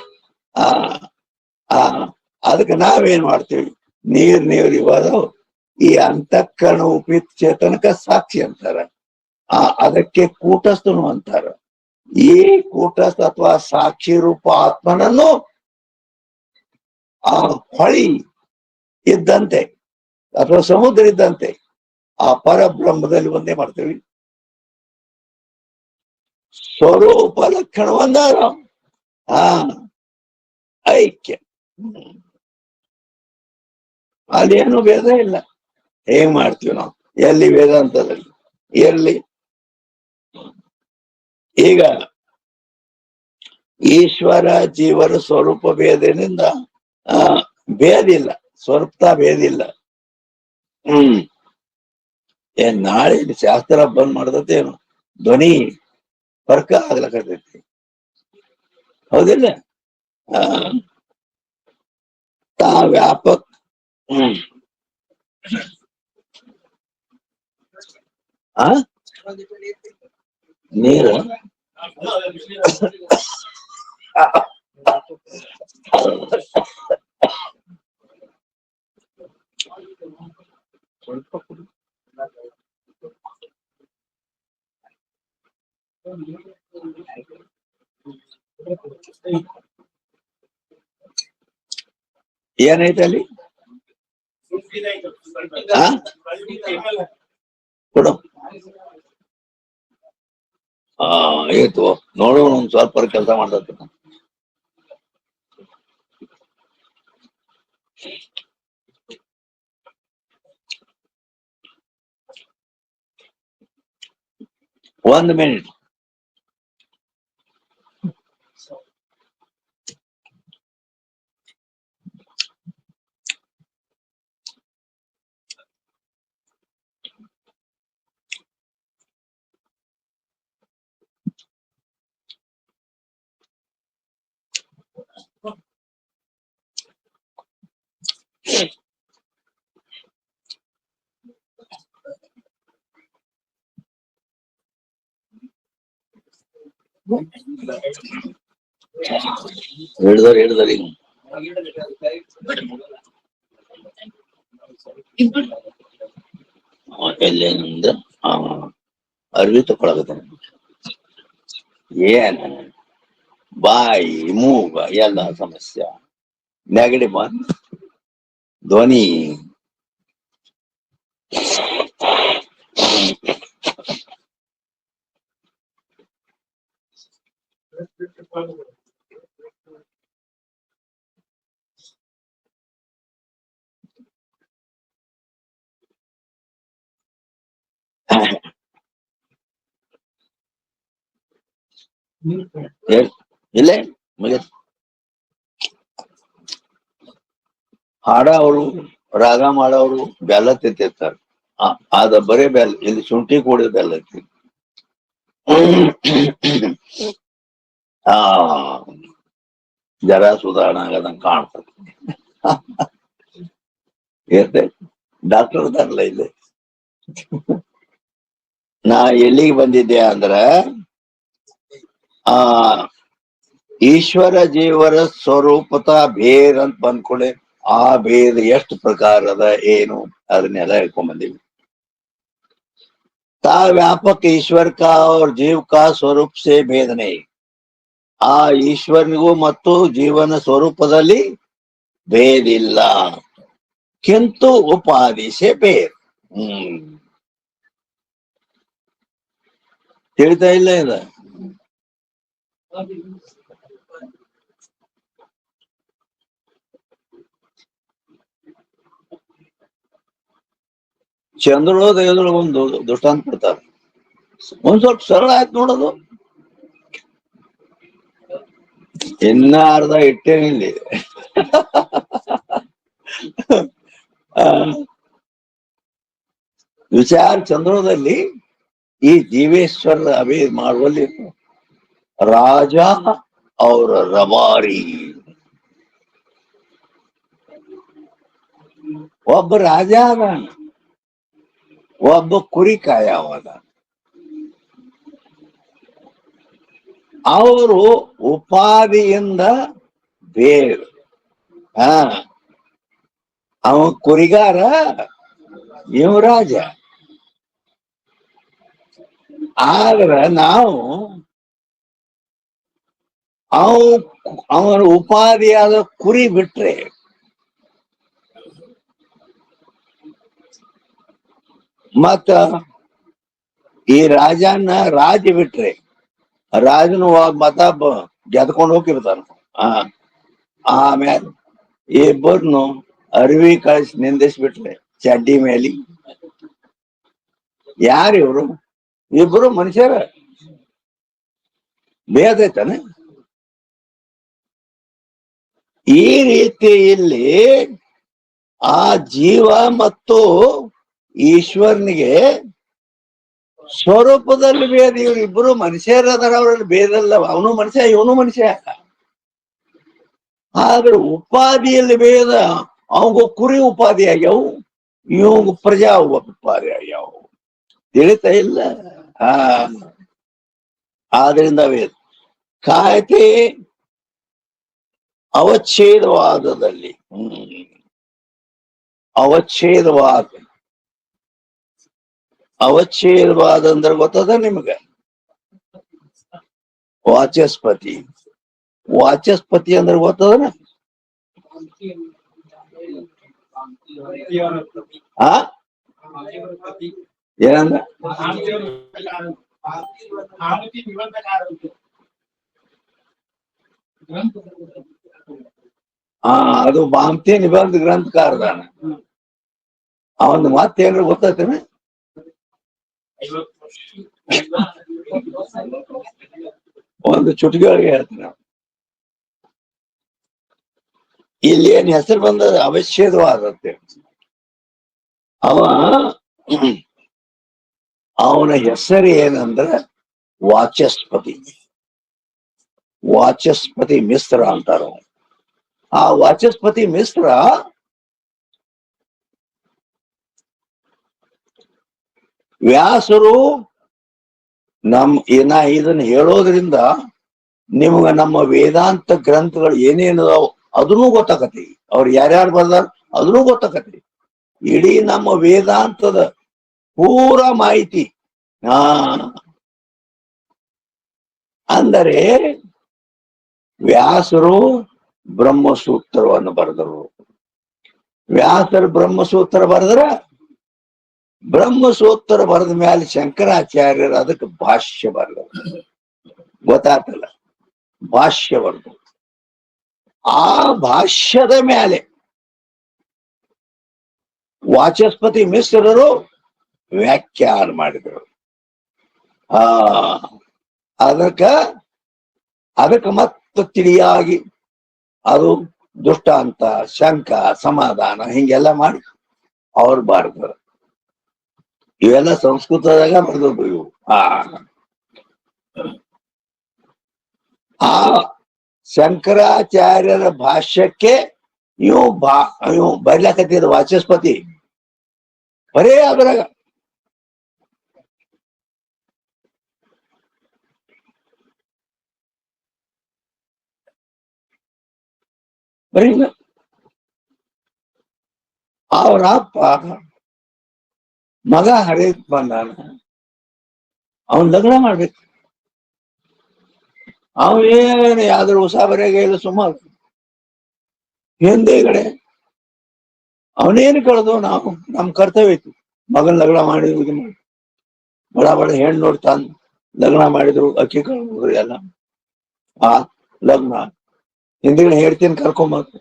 ಅದಕ್ಕೆ ನಾವೇನ್ ಮಾಡ್ತೀವಿ, ನೀರು ಇವಾಗ ಈ ಅಂತಃಕರಣ ಉಪಿತ್ ಚೇತನಕ ಸಾಕ್ಷಿ ಅಂತಾರ. ಅದಕ್ಕೆ ಕೂಟಸ್ಥನು ಅಂತಾರ. ಈ ಕೂಟಸ್ಥ ಅಥವಾ ಸಾಕ್ಷಿ ರೂಪ ಆತ್ಮನನ್ನು ಆ ಹೊಳಿ ಇದ್ದಂತೆ ಅಥವಾ ಸಮುದ್ರ ಇದ್ದಂತೆ ಆ ಪರಬ್ರಹ್ಮದಲ್ಲಿ ಒಂದೇ ಮಾಡ್ತೇವೆ. ಸ್ವರೂಪ ಲಕ್ಷಣ ಒಂದಾರ ಐಕ್ಯ, ಅಲ್ಲೇನು ಭೇದ ಇಲ್ಲ. ಹೇಗ್ ಮಾಡ್ತೀವಿ ನಾವು ಎಲ್ಲಿ ವೇದಾಂತದಲ್ಲಿ ಎಲ್ಲಿ? ಈಗ ಈಶ್ವರ ಜೀವರ ಸ್ವರೂಪ ಭೇದದಿಂದ ಭೇದಿಲ್ಲ, ಸ್ವರೂಪತಾ ಭೇದಿಲ್ಲ. ಏನ್ ನಾಳೆ ಶಾಸ್ತ್ರ ಬಂದ್ ಮಾಡ್ದತೇನು ಧ್ವನಿ ಫರ್ಕ ಆಗ್ಲಕತೈತಿ, ಹೌದಿಲ್ಲ? ತಾ ವ್ಯಾಪಕ ನೀರು ಏನೈತೆ ಅಲ್ಲಿ ಆ? ಕೊಡು ಆಯ್ತು ನೋಡೋಣ ಒಂದ್ ಸ್ವಲ್ಪ ಕೆಲಸ ಮಾಡ್ದ. ಒಂದ್ ಮಿನಿಟ್. ಹಿಡ್ದಾರಿ ಎಲ್ಲೇನಂದ್ರ ಅರ್ವಿ ತಕೊಳಕತ್ತ ಏನ್ ಬಾಯಿ ಮೂಗ ಎಲ್ಲ ಸಮಸ್ಯೆ ನೆಗಡಿ ಧ್ವನಿ ಇಲ್ಲೇ ಹಾಡವರು ರಾಗ ಮಾಡೋರು ಬೆಲ್ಲ ತಿಂತಿರ್ತಾರೆ. ಅದ ಬರೇ ಬೆಲ್ಲ, ಇಲ್ಲಿ ಶುಂಠಿ ಕೂಡಿದ ಬೆಲ್ಲ ಐತಿ. ಆ ಜರ ಸುಧಾರಣೆ ಆಗದಂಗ ಕಾಣ್ತದೆ. ಡಾಕ್ಟರ್ ಅದಾರಲ್ಲ ಇಲ್ಲಿ. ನಾ ಎಲ್ಲಿಗೆ ಬಂದಿದ್ದೆ ಅಂದ್ರ ಆ ಈಶ್ವರ ಜೀವರ ಸ್ವರೂಪತ ಭೇದ ಅಂತ ಬಂದ್ಕೊಳ್ಳಿ. ಆ ಭೇದ ಎಷ್ಟು ಪ್ರಕಾರದ ಏನು ಅದನ್ನೆಲ್ಲ ಹೇಳ್ಕೊಂಡ್ ಬಂದೀವಿ. ತಾ ವ್ಯಾಪಕ ईश्वर का और जीव का स्वरूप से भेद नहीं. ಆ ಈಶ್ವರನಿಗೂ ಮತ್ತು ಜೀವನ ಸ್ವರೂಪದಲ್ಲಿ ಭೇದ ಇಲ್ಲ. ಕಿಂತು ಉಪಾಧಿ ಸೆ ಭೇದ. ತಿಳಿತಾ ಇಲ್ಲ ಇದ. ಚಂದ್ರೋದಯದೊಳಗೆ ಒಂದು ದೃಷ್ಟಾಂತ ಕೊಡ್ತಾರೆ. ಒಂದ್ ಸ್ವಲ್ಪ ಸರಳ ಆಯ್ತು ನೋಡೋದು. ಇನ್ನ ಅರ್ಧ ಇಟ್ಟೇನಿಲ್ಲಿ. ವಿಚಾರ ಚಂದ್ರೋದಲ್ಲಿ ಈ ಜೀವೇಶ್ವರ ಅಭೇದ ಮಾಡುವಲ್ಲಿ ರಾಜ ಅವರ ರಬಾರಿ. ಒಬ್ಬ ರಾಜ ಅದಾನ, ಒಬ್ಬ ಕುರಿ ಕಾಯವ ಅದಾನ. ಅವರು ಉಪಾಧಿಯಿಂದ ಬೇರೆ. ಅವ ಕುರಿಗಾರ, ಇವ ರಾಜ. ಆದ್ರ ನಾವು ಅವನ ಉಪಾಧಿಯಾದ ಕುರಿ ಬಿಟ್ರೆ ಮತ್ತ ಈ ರಾಜನ ರಾಜ ಬಿಟ್ರೆ ರಾಜನು ಮತ ಗೆದ್ಕೊಂಡು ಹೋಗಿರ್ತಾನ. ಆಮೇಲೆ ಇಬ್ಬರನ್ನು ಅರಿವಿ ಕಳಿಸಿ ನಿಂದಿಸ್ಬಿಟ್ರೆ ಚಡ್ಡಿ ಮೇಲೆ. ಯಾರಿವ್ರು? ಇಬ್ರು ಮನುಷ್ಯರ. ಭೇದ ಐತಾನೆ. ಈ ರೀತಿ ಇಲ್ಲಿ ಆ ಜೀವ ಮತ್ತು ಈಶ್ವರನಿಗೆ ಸ್ವರೂಪದಲ್ಲಿ ಭೇದ. ಇವ್ರಿಬ್ರು ಮನುಷ್ಯರದಾರ, ಅವರಲ್ಲಿ ಭೇದ ಇಲ್ಲ. ಅವನು ಮನುಷ್ಯ, ಇವನು ಮನುಷ್ಯ. ಆದ್ರೆ ಉಪಾಧಿಯಲ್ಲಿ ಭೇದ. ಅವಂಗ ಕುರಿ ಉಪಾಧಿ ಆಗ್ಯಾವು, ಇವಂಗ ಪ್ರಜಾ ಉಪಾಧಿ ಆಗ್ಯಾವು. ತಿಳಿತಾ ಇಲ್ಲ. ಆದ್ರಿಂದ ಭೇದ ಕಾಯ್ದೆ ಅವಚ್ಛೇದವಾದದಲ್ಲಿ ಅವಚ್ಛೇದವಾದ ಅಂದ್ರೆ ಗೊತ್ತದ ನಿಮ್ಗೆ? ವಾಚಸ್ಪತಿ ಅಂದ್ರೆ ಗೊತ್ತದನ? ಆ ಏನಂದ ಅದು ಮಾಂತಿ ನಿಬಂಧ ಗ್ರಂಥಕಾರದಾನ. ಅವನ್ ಮತ್ತೇನ್ರ ಗೊತ್ತೈತೇನೆ? ಒಂದು ಚುಟುಕಿಯೊಳಗೆ ಹೇಳ್ತೀನಿ. ಇಲ್ಲಿ ಏನ್ ಹೆಸರು ಬಂದದ ಅವಶ್ಯವಾದತ್ತೆ. ಅವನ ಹೆಸರು ಏನಂದ್ರ ವಾಚಸ್ಪತಿ. ವಾಚಸ್ಪತಿ ಮಿಶ್ರ ಅಂತಾರ. ಆ ವಾಚಸ್ಪತಿ ಮಿಶ್ರ ವ್ಯಾಸರು ಇದನ್ನ ಹೇಳೋದ್ರಿಂದ ನಿಮ್ಗ ನಮ್ಮ ವೇದಾಂತ ಗ್ರಂಥಗಳು ಏನೇನು ಅದನ್ನೂ ಗೊತ್ತಾಕತಿ. ಅವ್ರು ಯಾರ್ಯಾರು ಬರ್ದಾರ ಅದನ್ನೂ ಗೊತ್ತಾಕತಿ. ಇಡೀ ನಮ್ಮ ವೇದಾಂತದ ಪೂರ ಮಾಹಿತಿ. ಅಂದರೆ ವ್ಯಾಸರು ಬ್ರಹ್ಮಸೂತ್ರವನ್ನು ಬರೆದರು. ವ್ಯಾಸರು ಬ್ರಹ್ಮಸೂತ್ರ ಬರೆದ್ರ, ಬ್ರಹ್ಮಸೂತ್ರ ಬರೆದ ಮೇಲೆ ಶಂಕರಾಚಾರ್ಯರು ಅದಕ್ಕೆ ಭಾಷ್ಯ ಬರೆದರು. ಗೊತ್ತಾಗ್ತಲ್ಲ? ಭಾಷ್ಯ ಬರೆದರು. ಆ ಭಾಷ್ಯದ ಮೇಲೆ ವಾಚಸ್ಪತಿ ಮಿಶ್ರರು ವ್ಯಾಖ್ಯಾನ ಮಾಡಿದರು. ಅದಕ್ಕೆ ಮತ್ತೆ ತಿಳಿಯಾಗಿ ಅದು ದುಷ್ಟಾಂತ, ಶಂಕ, ಸಮಾಧಾನ ಹಿಂಗೆಲ್ಲ ಮಾಡಿ ಅವ್ರು ಬಾರ್ದರು. ಇವೆಲ್ಲ ಸಂಸ್ಕೃತದಾಗ ಬರೆದವು ಇವು. ಆ ಶಂಕರಾಚಾರ್ಯರ ಭಾಷ್ಯಕ್ಕೆ ಇವು ಬರ್ಲಕತ್ತಿದ ವಾಚಸ್ಪತಿ ಬರೇ ಅದ್ರಾಗ ಬರೀ ಅವ್ರ ಅಪ್ಪ ಮಗ ಹರಿಯಕ್ ಬಂದಾನ, ಅವನ್ ಲಗ್ನ ಮಾಡ್ಬೇಕು. ಅವನೇನು ಯಾವ್ದ್ರ ಉಸಾಬರಿಯಾಗ ಇಲ್ಲ, ಸುಮಾರು ಹಿಂದೆಗಡೆ ಅವನೇನು ಕಳೆದು ನಾವು ನಮ್ ಕರ್ತವ್ಯ ಇತ್ತು. ಮಗನ್ ಲಗ್ನ ಮಾಡಿದ್ರು, ಬಡ ಬಡ ಹೆಣ್ಣು ನೋಡ್ತಾನ ಲಗ್ನ ಮಾಡಿದ್ರು, ಅಕ್ಕಿ ಕಳ್ದ್ರು ಎಲ್ಲ. ಆ ಲಗ್ನ ಹಿಂದಿಗಡೆ ಹೇಳ್ತೀನಿ ಕರ್ಕೊಂಬಂದು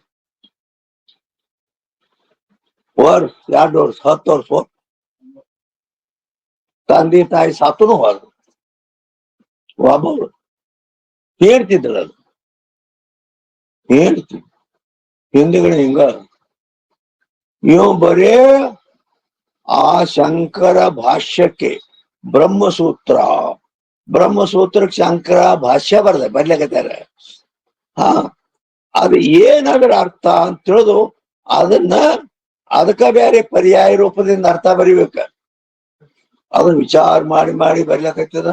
ವರ್ಷ 2 ವರ್ಷ 10 ವರ್ಷ ಹೋದ್. ತಂದೆ ತಾಯಿ ಸಾತುನು ಹೋದ್ರು. ಒಬ್ಬರು ಹೇಳ್ತಿದ್ರು, ಅದು ಹೇಳ್ತಿ ಹಿಂದಿಗಡೆ ಹಿಂಗ ಇವ್ ಬರೇ ಆ ಶಂಕರ ಭಾಷ್ಯಕ್ಕೆ ಬ್ರಹ್ಮಸೂತ್ರಕ್ಕೆ ಶಂಕರ ಭಾಷ್ಯ ಬರ್ಲಕತ್ತಾರ. ಅದು ಏನಾದ್ರ ಅರ್ಥ ಅಂತ ತಿಳಿದು ಅದಕ್ಕ ಬೇರೆ ಪರ್ಯಾಯ ರೂಪದಿಂದ ಅರ್ಥ ಬರಿಬೇಕ. ಅದನ್ನ ವಿಚಾರ ಮಾಡಿ ಬರ್ಲಕತ್ತದ.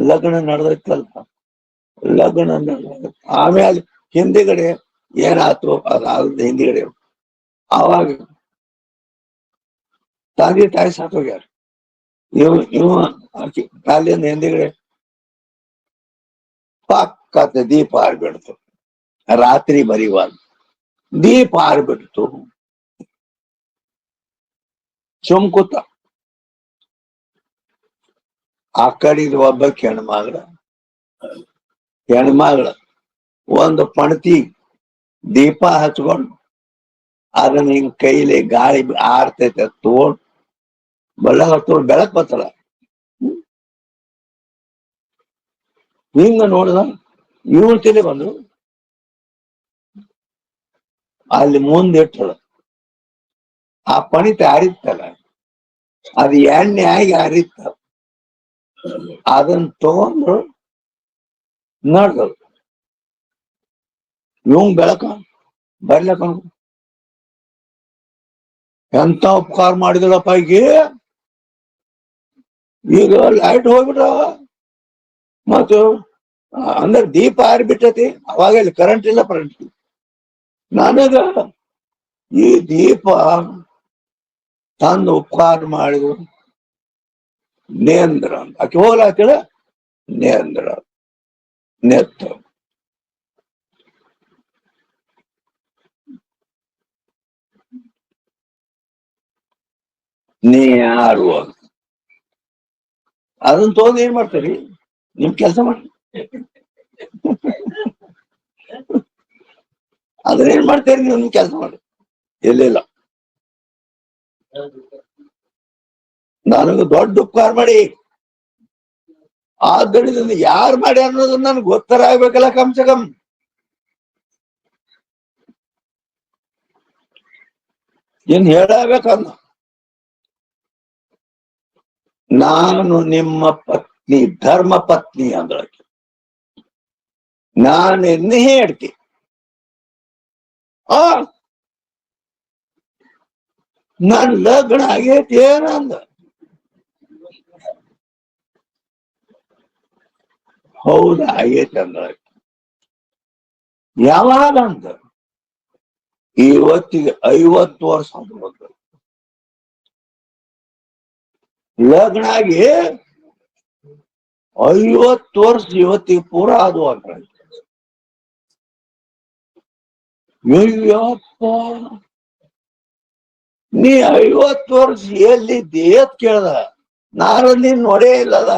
ಲಗ್ನ ನಡೆದೈತಲ್ಲ, ಲಗ್ನ ಆಮೇಲೆ ಹಿಂದಿಗಡೆ ಏನಾಯ್ತು ಅದಾದ ಹಿಂದಿಗಡೆ ಆವಾಗ ತಂದೆ ತಾಯಿ ಸಾಕೋಗ್ಯಾರ. ಇವ ಅಲ್ಲಿಂದ ಹಿಂದಿಗಡೆ ಪಕ್ಕದ ದೀಪ ಆರ್ಬಿಡ್ತು. ರಾತ್ರಿ ಬರೀವಾಗ ದೀಪ ಆರ್ಬಿಡ್ತು. ಸುಮ್ಕೂತ ಆ ಕಡಿದ ಒಬ್ಬ ಹೆಣ್ಮಗಳ ಒಂದು ಪಣತಿ ದೀಪ ಹಚ್ಕೊಂಡು ಅದನ್ನ ಹಿಂಗ್ ಕೈಲಿ ಗಾಳಿ ಆರ್ತೈತೆ ತಗೊಂಡು ಬೆಳಕ್ ಬತ್ತಲ್ಲ, ಹಿಂಗ ನೋಡ್ದ ಇವಳು ತಲೆ ಬಂದ್ರು. ಅಲ್ಲಿ ಮುಂದಿಟ್ಟಳ ಆ ಪಣಿತ ಆರಿತ್ತಲ್ಲ, ಅದು ಎಣ್ಣೆ ಆಗಿ ಆರಿತ್ತ. ಅದನ್ನ ತಗೊಂಡು ನೋಡ್ದು ಇವಂಗ್ ಬೆಳಕ ಬರ್ಲಕ್ಕ ಎಂತ ಉಪಕಾರ ಮಾಡಿದಳಪ್ಪ. ಈಗ ಲೈಟ್ ಹೋಗ್ಬಿಟ್ರವ, ಮತ್ತು ಅಂದ್ರೆ ದೀಪ ಆರಿಬಿಟ್ಟತಿ. ಅವಾಗ ಇಲ್ಲಿ ಕರೆಂಟ್ ಇಲ್ಲ, ನನಗ ಈ ದೀಪ ತಂದು ಉಪಕಾರ ಮಾಡಿದ್ರು. ನೇಂದ್ರ ಆಕೆ ಹೋಗ್ಲಾತಿಳ, ನೇಂದ್ರ ನೆತ್ತ ನೀ ಯಾರು ಅದನ್ನ ತಗೊಂಡ್ ಏನ್ ಮಾಡ್ತೀರಿ? ನಿಮ್ ಕೆಲಸ ಮಾಡಿ. ಅದನ್ನ ಏನ್ ಮಾಡ್ತೀರಿ ನೀವು? ನಿಮ್ ಕೆಲಸ ಮಾಡಿ. ಇಲ್ಲ ನನಗ ದೊಡ್ಡ ಉಪಕಾರ ಮಾಡಿ ಆ ಗಣಿತ ಯಾರು ಮಾಡಿ ಅನ್ನೋದನ್ನ ನನ್ಗೆ ಗೊತ್ತರ ಆಗ್ಬೇಕಲ್ಲ. ಕಮ್ಸೆ ಕಮ್ ಏನ್ ಹೇಳಬೇಕನ್ನ. ನಾನು ನಿಮ್ಮ ಪತ್ನಿ, ಧರ್ಮ ಪತ್ನಿ ಅಂದ್ರ ನಾನು ಎನ್ನು ಹೇಳ್ತಿ. ಆ ನನ್ ಲಗ್ನ ಆಗೇತಿ ಏನಂದ. ಹೌದ ಆಗೇತಿ ಅಂದ್ರ ಯಾವಾಗ ಅಂತ. ಇವತ್ತಿಗೆ 50 ವರ್ಷ ಆದ್ರು. ಲಗ್ನ ಆಗಿ 50 ವರ್ಷ ಇವತ್ತಿಗೆ ಪೂರ ಅದು ಅಂತ. ಅಯ್ಯಪ್ಪ, ನೀ 50 ವರ್ಷ ಎಲ್ಲಿದ್ದಿ ಅಂತ ಕೇಳ್ದ. ನಾನು ನೀನ್ ನೋಡೇ ಇಲ್ಲದ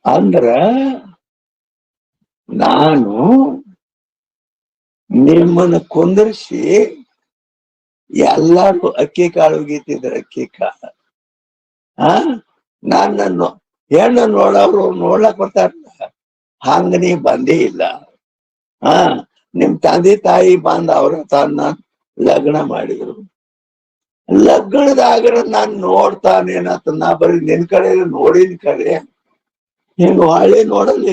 ಅಂದ್ರ ನಾನು ನಿಮ್ಮನ್ನ ಕುಂದರ್ಸಿ ಎಲ್ಲಾರು ಅಕ್ಕಿ ಕಾಳು ಗೀತಿದ್ರ ಅಕ್ಕಿ ಕಾಳು. ನಾನು ಹೆಣ್ಣು ನೋಡವ್ರು ನೋಡ್ಲಕ್ ಬರ್ತಾರಲ್ಲ, ಹಂಗ ನೀ ಬಂದೇ ಇಲ್ಲ. ನಿಮ್ ತಂದೆ ತಾಯಿ ಬಂದ ಅವ್ರ ತನ್ನ ಲಗ್ನ ಮಾಡಿದ್ರು. ಲಗ್ನದಾಗ ನಾನ್ ನೋಡ್ತಾನೇನಂತ ನಾ ಬರೀ ನಿನ್ ಕಡೆ ನೋಡಿನ ಕಡೆ ಹಿಂಗ ಹೊಳ್ಳಿ ನೋಡಲ್ಲ.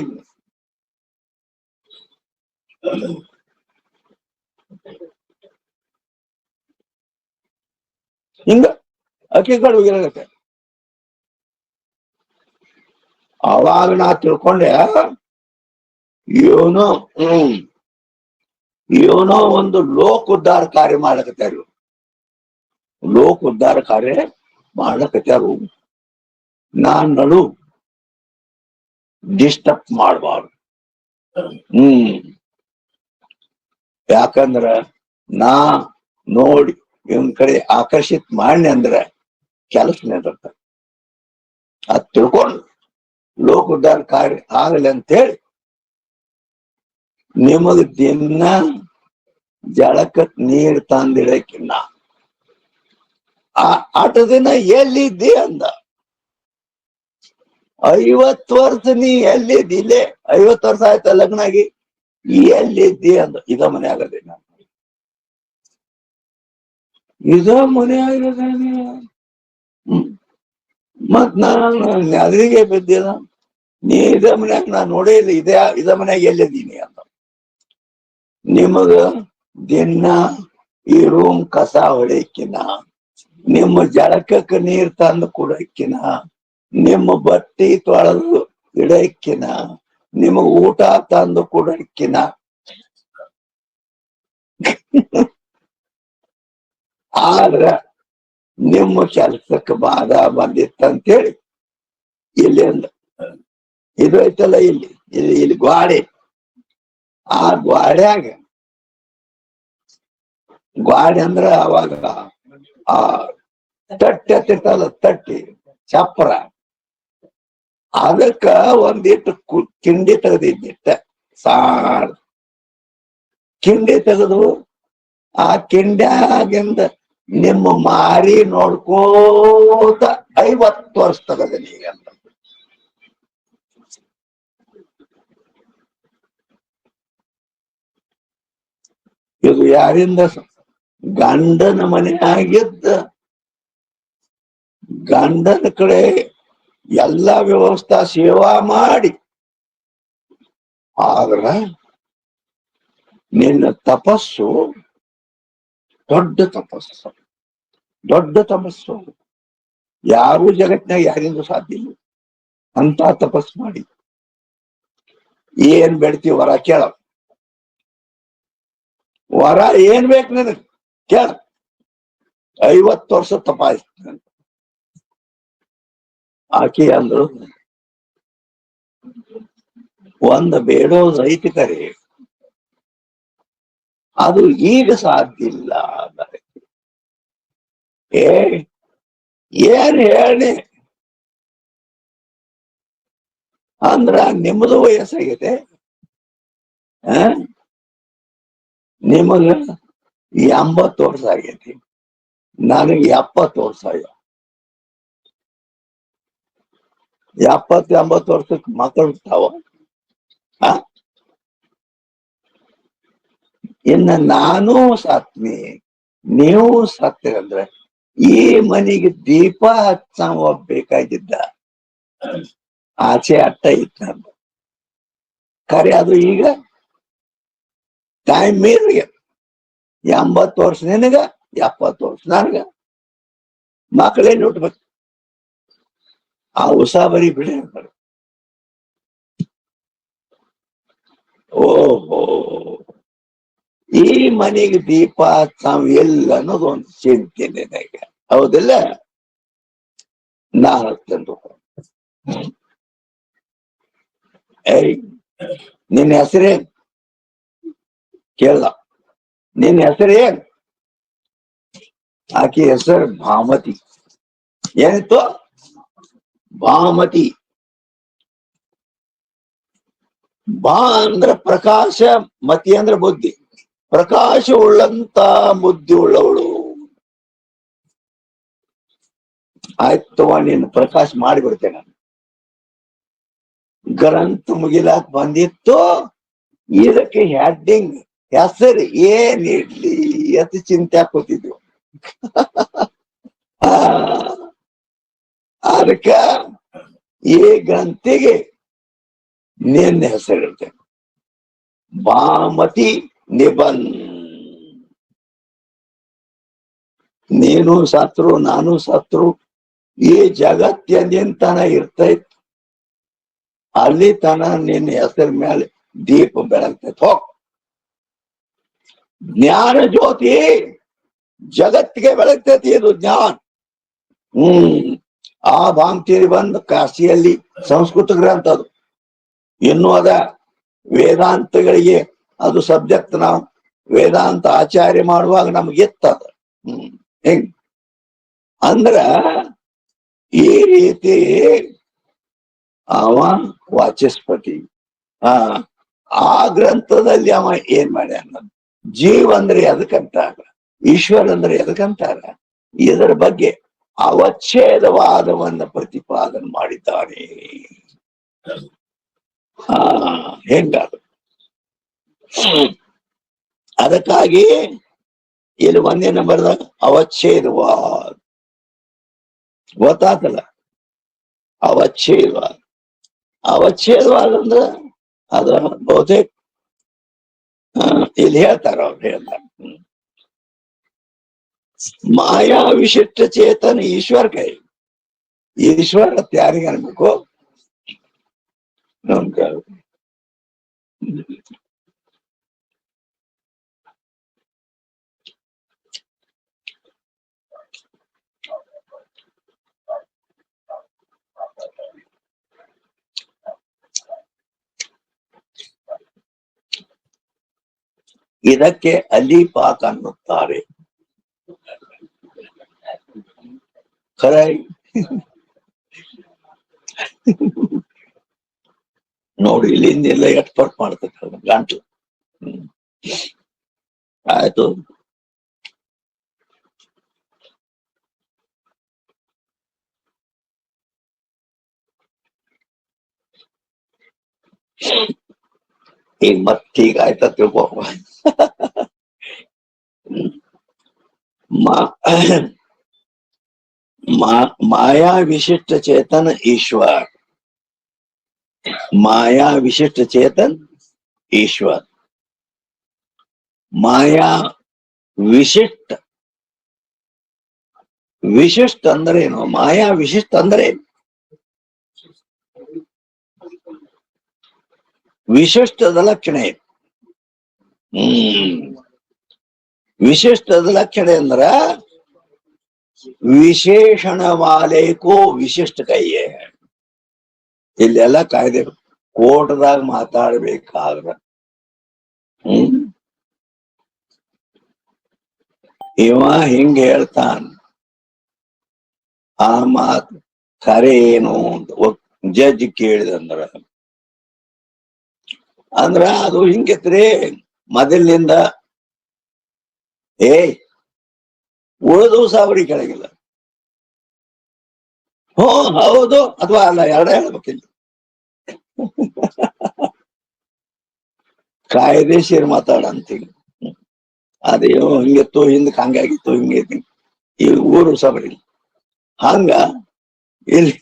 ಹಿಂಗ ಅಕ್ಕಿ ಕಾಳು ಹೋಗಿರತ್ತೆ. ಅವಾಗ ನಾ ತಿಳ್ಕೊಂಡೆ, ಇವನು ಇವನೋ ಒಂದು ಲೋಕ ಉದ್ಧಾರ ಕಾರ್ಯ ಮಾಡಕತ್ತಾರು. ಲೋಕ ಉದ್ಧಾರ ಕಾರ್ಯ ಮಾಡ್ಲಕತ್ತಾರು. ನಾನು ಡಿಸ್ಟರ್ಬ್ ಮಾಡಬಾರ್ದು. ಯಾಕಂದ್ರ ನಾ ನೋಡಿ ಇವನ್ ಕಡೆ ಆಕರ್ಷಿತ್ ಮಾಡಿ ಅಂದ್ರ ಕೆಲಸ ನಿಂತ ಅದ್ ತಿಳ್ಕೊಂಡು ಲೋಕ ಉದ್ಧಾರ ಕಾರ್ಯ ಆಗಲಿ ಅಂತೇಳಿ ನಿಮಗ ದಿನ ಜಳಕಕ್ ನೀರ್ ತಂದಿಡಕಿನ್ನ ಆಟ ದಿನ ಎಲ್ಲಿದ್ದಿ ಅಂದ. 50 ವರ್ಷ ನೀ ಎಲ್ಲಿದ್ದಿ? ಇಲ್ಲೇ 50 ವರ್ಷ ಆಯ್ತ ಲಗ್ನ ಆಗಿ, ಎಲ್ಲಿದ್ದಿ ಅಂದ. ಇದ ಮನೆ ಆಗದೆ, ಇದ ಮನೆ ಆಗದೆ. ಮತ್ ನಾನು ಅದ್ರಿಗೆ ಬಿದ್ದಿಲ್ಲ. ನೀ ಇದ ಮನ್ಯಾಗ ನಾ ನೋಡೇ ಇಲ್ಲ. ಇದ ಮನ್ಯಾಗ ಎಲ್ಲಿದ್ದೀನಿ ಅಂತ. ನಿಮಗ ದಿನ ಈ ರೂಮ್ ಕಸ ಹೊಡಕಿನ, ನಿಮ್ಮ ಜಳಕಕ್ಕೆ ನೀರ್ ತಂದು ಕೊಡಕಿನ, ನಿಮ್ಮ ಬಟ್ಟಿ ತೊಳೆದು ಇಡಕ್ಕಿನ, ನಿಮಗ ಊಟ ತಂದು ಕೊಡಕ್ಕಿನ ಆದ್ರ ನಿಮ್ಮ ಕೆಲ್ಸಕ್ಕೆ ಬಾಧ ಬಂದಿತ್ತಂತೇಳಿ ಇಲ್ಲಿ ಅಂದ. ಇದು ಐತಲ್ಲ ಇಲ್ಲಿ ಗ್ವಾಡೆ, ಆ ಗ್ವಾಡೆ ಅಂದ್ರ ಅವಾಗ ಆ ತಟ್ಟಿ ಹತ್ತಿರ್ತಲ್ಲ, ತಟ್ಟಿ ಚಪ್ರ, ಅದಕ್ಕ ಒಂದಿಟ್ಟು ಕಿಂಡಿ ತೆಗೆದಿದ್ದಿಟ್ಟ. ಸಾರ್ ಕಿಂಡಿ ತೆಗೆದು ಆ ಕಿಂಡ್ಯಾಗಿಂದ ನಿಮ್ಮ ಮಾರಿ ನೋಡ್ಕೋತ 50 ವರ್ಷ ತಗದೀನಿ ಅಂತ. ಇದು ಯಾರಿಂದ? ಗಂಡನ ಮನೆ ಆಗಿದ್ದ ಗಂಡನ ಕಡೆ ಎಲ್ಲಾ ವ್ಯವಸ್ಥಾ ಸೇವಾ ಮಾಡಿ, ಆದ್ರ ನಿನ್ನ ತಪಸ್ಸು ದೊಡ್ಡ ತಪಸ್ಸು, ದೊಡ್ಡ ತಪಸ್ಸು. ಯಾರೂ ಜಗತ್ನಾಗ ಯಾರಿಂದ ಸಾಧ್ಯ ಇಲ್ಲ ಅಂತ ತಪಸ್ಸು ಮಾಡಿ. ಏನ್ ಬೇಡ್ತೀವಿ ವರ ಕೇಳ. ವರ ಏನ್ ಬೇಕು ನನಗ್ ಕೇಳ. 50 ವರ್ಷ ತಪಾಯಿಸ್ತೀನಿ. ಆಕೆ ಅಂದ್ರು, ಒಂದು ಬೇಡೋದು ಐತಿ ಕರೆ, ಅದು ಈಗ ಸಾಧ್ಯ ಇಲ್ಲ. ಏ ಏನ್ ಹೇಳಿ ಅಂದ್ರ ನಿಮ್ಮದು ವಯಸ್ಸಾಗಿದೆ. ನಿಮಗ 80 ವರ್ಷ ಆಗೈತಿ, ನನಗೆ 70 ವರ್ಷ ಆಗ್ಯಾವ. 70-80 ವರ್ಷಕ್ಕೆ ಮಕ್ಕಳು ಹುಟ್ಟಾವ. ಇನ್ನ ನಾನು ಸತ್ನಿ, ನೀವು ಸತ್ತಿರಂದ್ರೆ ಈ ಮನೆಗೆ ದೀಪ ಹಚ್ಚವ ಬೇಕಾಗಿದ್ದ ಆಚೆ ಅಟ್ಟ ಇತ್ತ ನಂದು. ಖರೆ ಅದು ಈಗ ಟೈಮ್ ಮೀರಿ 80 ವರ್ಷ ನಿನಗ, 70 ವರ್ಷ ನನಗ. ಮಕ್ಕಳೇನು ಹುಟ್ಬೇಕು, ಆ ಉಸಾಬರಿ ಬಿಡಿ ಅಂತಾರೆ. ಓಹೋ, ಈ ಮನೆಗೆ ದೀಪ ಹಚ್ಚಾವ ಎಲ್ಲ ಅನ್ನೋದು ಒಂದು ಚಿಂತೆ ನಿನಗೆ, ಹೌದಿಲ್ಲ? ನಾ ಹಚ್ತೇನೆ. ಏಯ್, ನಿನ್ನ ಹೆಸರೇನ್ ಕೇಳ? ನಿನ್ನ ಹೆಸರೇನ್? ಆಕೆ ಹೆಸರು ಭಾಮತಿ. ಏನಿತ್ತು? ಭಾಮತಿ. ಬಾ ಅಂದ್ರ ಪ್ರಕಾಶ, ಮತಿ ಅಂದ್ರ ಬುದ್ಧಿ. ಪ್ರಕಾಶ ಉಳ್ಳಂತ ಬುದ್ಧಿ ಉಳ್ಳವಳು. ಆಯ್ತು, ನೀನು ಪ್ರಕಾಶ ಮಾಡಿಬಿಡ್ತೇನೆ. ಗ್ರಂಥ ಮುಗಿಲಾಕ್ ಬಂದಿತ್ತು, ಇದಕ್ಕೆ ಹೆಡ್ಡಿಂಗ್ ಹೆಸರು ಏನ್ ಇಡ್ಲಿ ಅತಿ ಚಿಂತೆ ಹಾಕೋತಿದ್ವು. ಅದಕ್ಕ ಈ ಗ್ರಂಥಿಗೆ ನಿನ್ನ ಹೆಸರಿರ್ತೇನೆ, ಭಾಮತಿ ನಿಬನ್. ನೀನು ಸತ್ರು ನಾನು ಸತ್ರು ಈ ಜಗತ್ತಿನ ತನ ಇರ್ತೈತ್, ಅಲ್ಲಿ ತನ ನಿನ್ನ ಹೆಸರ ಮೇಲೆ ದೀಪ ಬೆಳಗ್ತೈತ್. ಹೋಗ್, ಜ್ಞಾನ ಜ್ಯೋತಿ ಜಗತ್ತಿಗೆ ಬೆಳಗ್ತೈತಿ, ಇದು ಜ್ಞಾನ. ಆ ಭಾಮತಿ ಬಂದ್ ಕಾಶಿಯಲ್ಲಿ ಸಂಸ್ಕೃತ ಗ್ರಂಥ ಅದು. ಇನ್ನು ಅದ ವೇದಾಂತಗಳಿಗೆ ಅದು ಸಬ್ಜೆಕ್ಟ್. ನಾವು ವೇದಾಂತ ಆಚಾರ್ಯ ಮಾಡುವಾಗ ನಮ್ಗೆ ಎತ್ತದ. ಹೆಂಗ್ ಅಂದ್ರ ಈ ರೀತಿ ಅವ ವಾಚಸ್ಪತಿ. ಆ ಗ್ರಂಥದಲ್ಲಿ ಅವ ಏನ್ ಮಾಡ್ಯಾನ, ಜೀವ ಅಂದ್ರೆ ಎದಕ್ಕಂತಾರ, ಈಶ್ವರ ಅಂದ್ರೆ ಎದಕ್ಕಂತಾರ, ಇದರ ಬಗ್ಗೆ ಅವಚ್ಛೇದವಾದವನ್ನ ಪ್ರತಿಪಾದನೆ ಮಾಡಿದ್ದಾನೆ. ಹೆಂಗಾದ? ಅದಕ್ಕಾಗಿ ಇಲ್ಲಿ 1ನೇ ನಂಬರ್ದಾಗ ಅವಚ್ಛೇದವಾದ ಗೊತ್ತಾತಲ್ಲ. ಅವಚ್ಛೇದವಾದ, ಅವಚ್ಛೇದವಾದ ಅಂದ್ರ ಅದು ಬಹುತೇಕ ಇಲ್ಲಿ ಹೇಳ್ತಾರ, ಅವ್ರು ಹೇಳ್ತಾರ. ಮಾಯಾ ವಿಶಿಷ್ಟ ಚೇತನ ಈಶ್ವರ ಕೈ. ಈಶ್ವರ ಅಂತ ಯಾರಿಗೆ ಅನ್ಬೇಕು? ನಮ್ಗೆ ಇದಕ್ಕೆ ಅಲಿಪಾಕ ಅನ್ನುತ್ತಾರೆ. ಖರೆ ನೋಡಿ, ಇಲ್ಲಿಂದೆಲ್ಲ ಎಕ್ಸ್ಪರ್ಟ್ ಮಾಡ್ತಕ್ಕ ಗಂಟ್ಲು. ಆಯ್ತು, ಈಗ ಮತ್ತೀಗ ಆಯ್ತಾ ತಿಳ್ಕೊ. माया विशिष्ट चेतन ईश्वर, माया विशिष्ट चेतन ईश्वर, माया विशिष्ट. विशिष्ट अंद्रेನು? माया विशिष्ट ಅಂದ್ರೆ ವಿಶಿಷ್ಟದ ಲಕ್ಷಣ ಏನು? ವಿಶಿಷ್ಟದ ಲಕ್ಷಣ ಅಂದ್ರ ವಿಶೇಷಣ ವಾಲೇಕೋ ವಿಶಿಷ್ಟ ಕೈಯೇ. ಇಲ್ಲೆಲ್ಲ ಕಾಯ್ದೆ ಕೋರ್ಟ್ದಾಗ ಮಾತಾಡ್ಬೇಕಾದ್ರ ಇವ ಹಿಂಗ ಹೇಳ್ತಾನ, ಆ ಮಾತು ಖರೆ ಏನು ಅಂತ ಜಡ್ಜ್ ಕೇಳಿದಂದ್ರ ಅದು ಹಿಂಗಿತ್ರಿ ಮೊದಲಿನಿಂದ ಉಳಿದು ಸಾವರಿ ಕೆಳಗಿಲ್ಲ. ಹೌದು ಅಥವಾ ಅಲ್ಲ ಎರಡೇ ಹೇಳ್ಬೇಕಿಲ್ಲ. ಕಾಯ್ದೆಶೀರ್ ಮಾತಾಡಂತೀವಿ. ಅದೇನೋ ಹಿಂಗಿತ್ತು, ಹಿಂದಕ್ ಹಂಗಾಗಿತ್ತು, ಹಿಂಗೈತಿ, ಈ ಊರು ಸಬರಿ ಹಂಗ ಇಲ್ಲಿ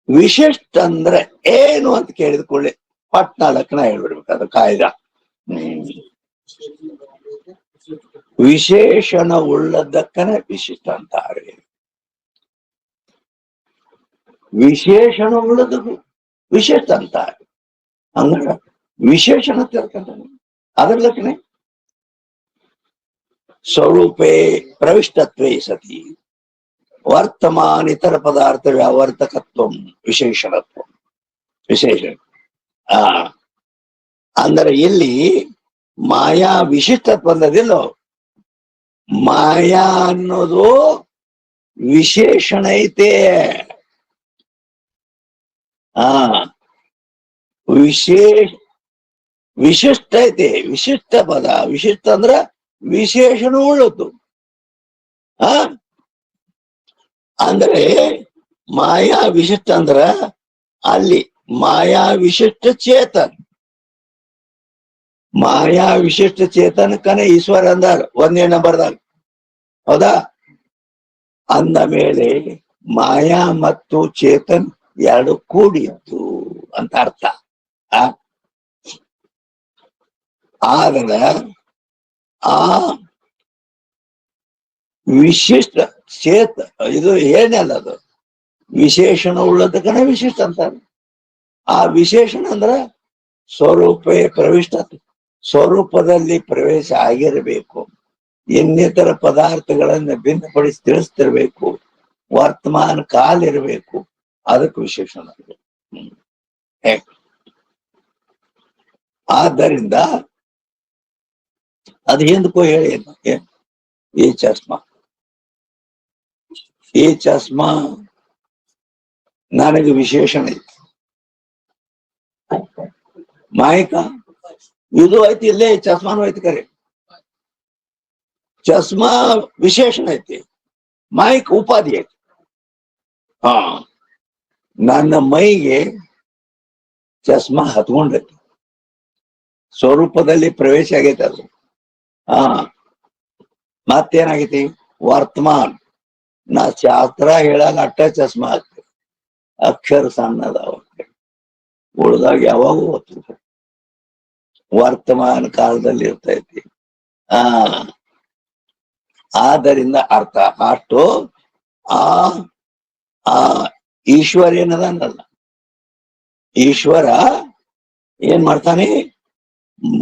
ವಿಶಿಷ್ಟ ಅಂದ್ರೆ ಏನು ಅಂತ ಕೇಳಿದ ಕೂಡಲೇ ಪಟ್ನ ಲಕ್ಷಣ ಹೇಳ್ಬಿಡ್ಬೇಕು. ಅದು ಕಾಯ್ದ ವಿಶೇಷಣ ಉಳ್ಳದಕ್ಕನೆ ವಿಶಿಷ್ಟ ಅಂತಾರೆ. ವಿಶೇಷಣ ಉಳ್ಳದಕ್ಕೂ ವಿಶಿಷ್ಟ ಅಂತಾರೆ. ಅಂದ್ರೆ ವಿಶೇಷಣ ತಿಳ್ಕೊಂಡ ಅದ್ರ ಲಕ್ಷಣ ಸ್ವರೂಪೇ ಪ್ರವಿಷ್ಟತ್ವೇ ಸತಿ ವರ್ತಮಾನ ಇತರ ಪದಾರ್ಥ ವ್ಯಾವರ್ತಕತ್ವ ವಿಶೇಷಣತ್ವ ವಿಶೇಷ. ಅಂದ್ರೆ ಇಲ್ಲಿ ಮಾಯಾ ವಿಶಿಷ್ಟತ್ವ ಅನ್ನೋದಿಲ್ಲ. ಮಾಯಾ ಅನ್ನೋದು ವಿಶೇಷಣ ಐತೆ. ವಿಶಿಷ್ಟ ಐತೆ. ವಿಶಿಷ್ಟ ಪದ ವಿಶಿಷ್ಟ ಅಂದ್ರ ವಿಶೇಷಣ ಉಳ್ಳದ್ದು. ಅಂದ್ರೆ ಮಾಯಾ ವಿಶಿಷ್ಟ ಅಂದ್ರ ಅಲ್ಲಿ ಮಾಯಾ ವಿಶಿಷ್ಟ ಚೇತನ್. ಮಾಯಾ ವಿಶಿಷ್ಟ ಚೇತನಕ್ಕನೆ ಈಶ್ವರ ಅಂದಾರ 1ನೇ ನಂಬರ್ದಾಗ. ಹೌದಾ? ಅಂದ ಮೇಲೆ ಮಾಯಾ ಮತ್ತು ಚೇತನ್ ಎರಡು ಕೂಡಿತ್ತು ಅಂತ ಅರ್ಥ. ಆದ್ರೆ ಆ ವಿಶಿಷ್ಟ ಇದು ಏನಲ್ಲ, ಅದು ವಿಶೇಷಣ ಉಳ್ಳದಕ್ಕನೆ ವಿಶಿಷ್ಟ ಅಂತಾರೆ. ಆ ವಿಶೇಷಣ ಅಂದ್ರ ಸ್ವರೂಪೇ ಪ್ರವಿಷ್ಟ, ಸ್ವರೂಪದಲ್ಲಿ ಪ್ರವೇಶ ಆಗಿರಬೇಕು. ಇನ್ನಿತರ ಪದಾರ್ಥಗಳನ್ನ ಭಿನ್ನಪಡಿಸಿ ತಿಳಿಸ್ತಿರ್ಬೇಕು. ವರ್ತಮಾನ ಕಾಲಿರ್ಬೇಕು. ಅದಕ್ಕೆ ವಿಶೇಷಣ. ಆದ್ದರಿಂದ ಅದು ಹಿಂದಕ್ಕೂ ಹೇಳಿ, ಈ ಚಸ್ಮಾ ನನಗೆ ವಿಶೇಷಣ ಐತಿ. ಮಾಯಿಕ ಇದು ಐತಿ, ಇಲ್ಲೇ ಚಸ್ಮಾನು ಐತಿ. ಕರೆ ಚಸ್ಮಾ ವಿಶೇಷಣ ಐತಿ, ಮಾಯಿಕ ಉಪಾಧಿ ಐತಿ. ನನ್ನ ಮೈಗೆ ಚಸ್ಮಾ ಹತ್ಕೊಂಡೈತಿ, ಸ್ವರೂಪದಲ್ಲಿ ಪ್ರವೇಶ ಆಗೈತೆ ಅದು. ಮತ್ತೇನಾಗೈತಿ? ವರ್ತಮಾನ. ನಾ ಶಾಸ್ತ್ರ ಹೇಳಾಗ ಅಟ್ಟ ಚಸ್ಮಾ ಹಾಕ್ತಿ, ಅಕ್ಷರ ಸಣ್ಣದಾವ, ಉಳ್ದಾಗ ಯಾವಾಗೂ ಓದ್ತಿರ್ತ. ವರ್ತಮಾನ ಕಾಲದಲ್ಲಿ ಇರ್ತೈತಿ. ಆದ್ದರಿಂದ ಅರ್ಥ ಅಷ್ಟು. ಆ ಈಶ್ವರ ಏನದನ್ನಲ್ಲ, ಈಶ್ವರ ಏನ್ ಮಾಡ್ತಾನೆ?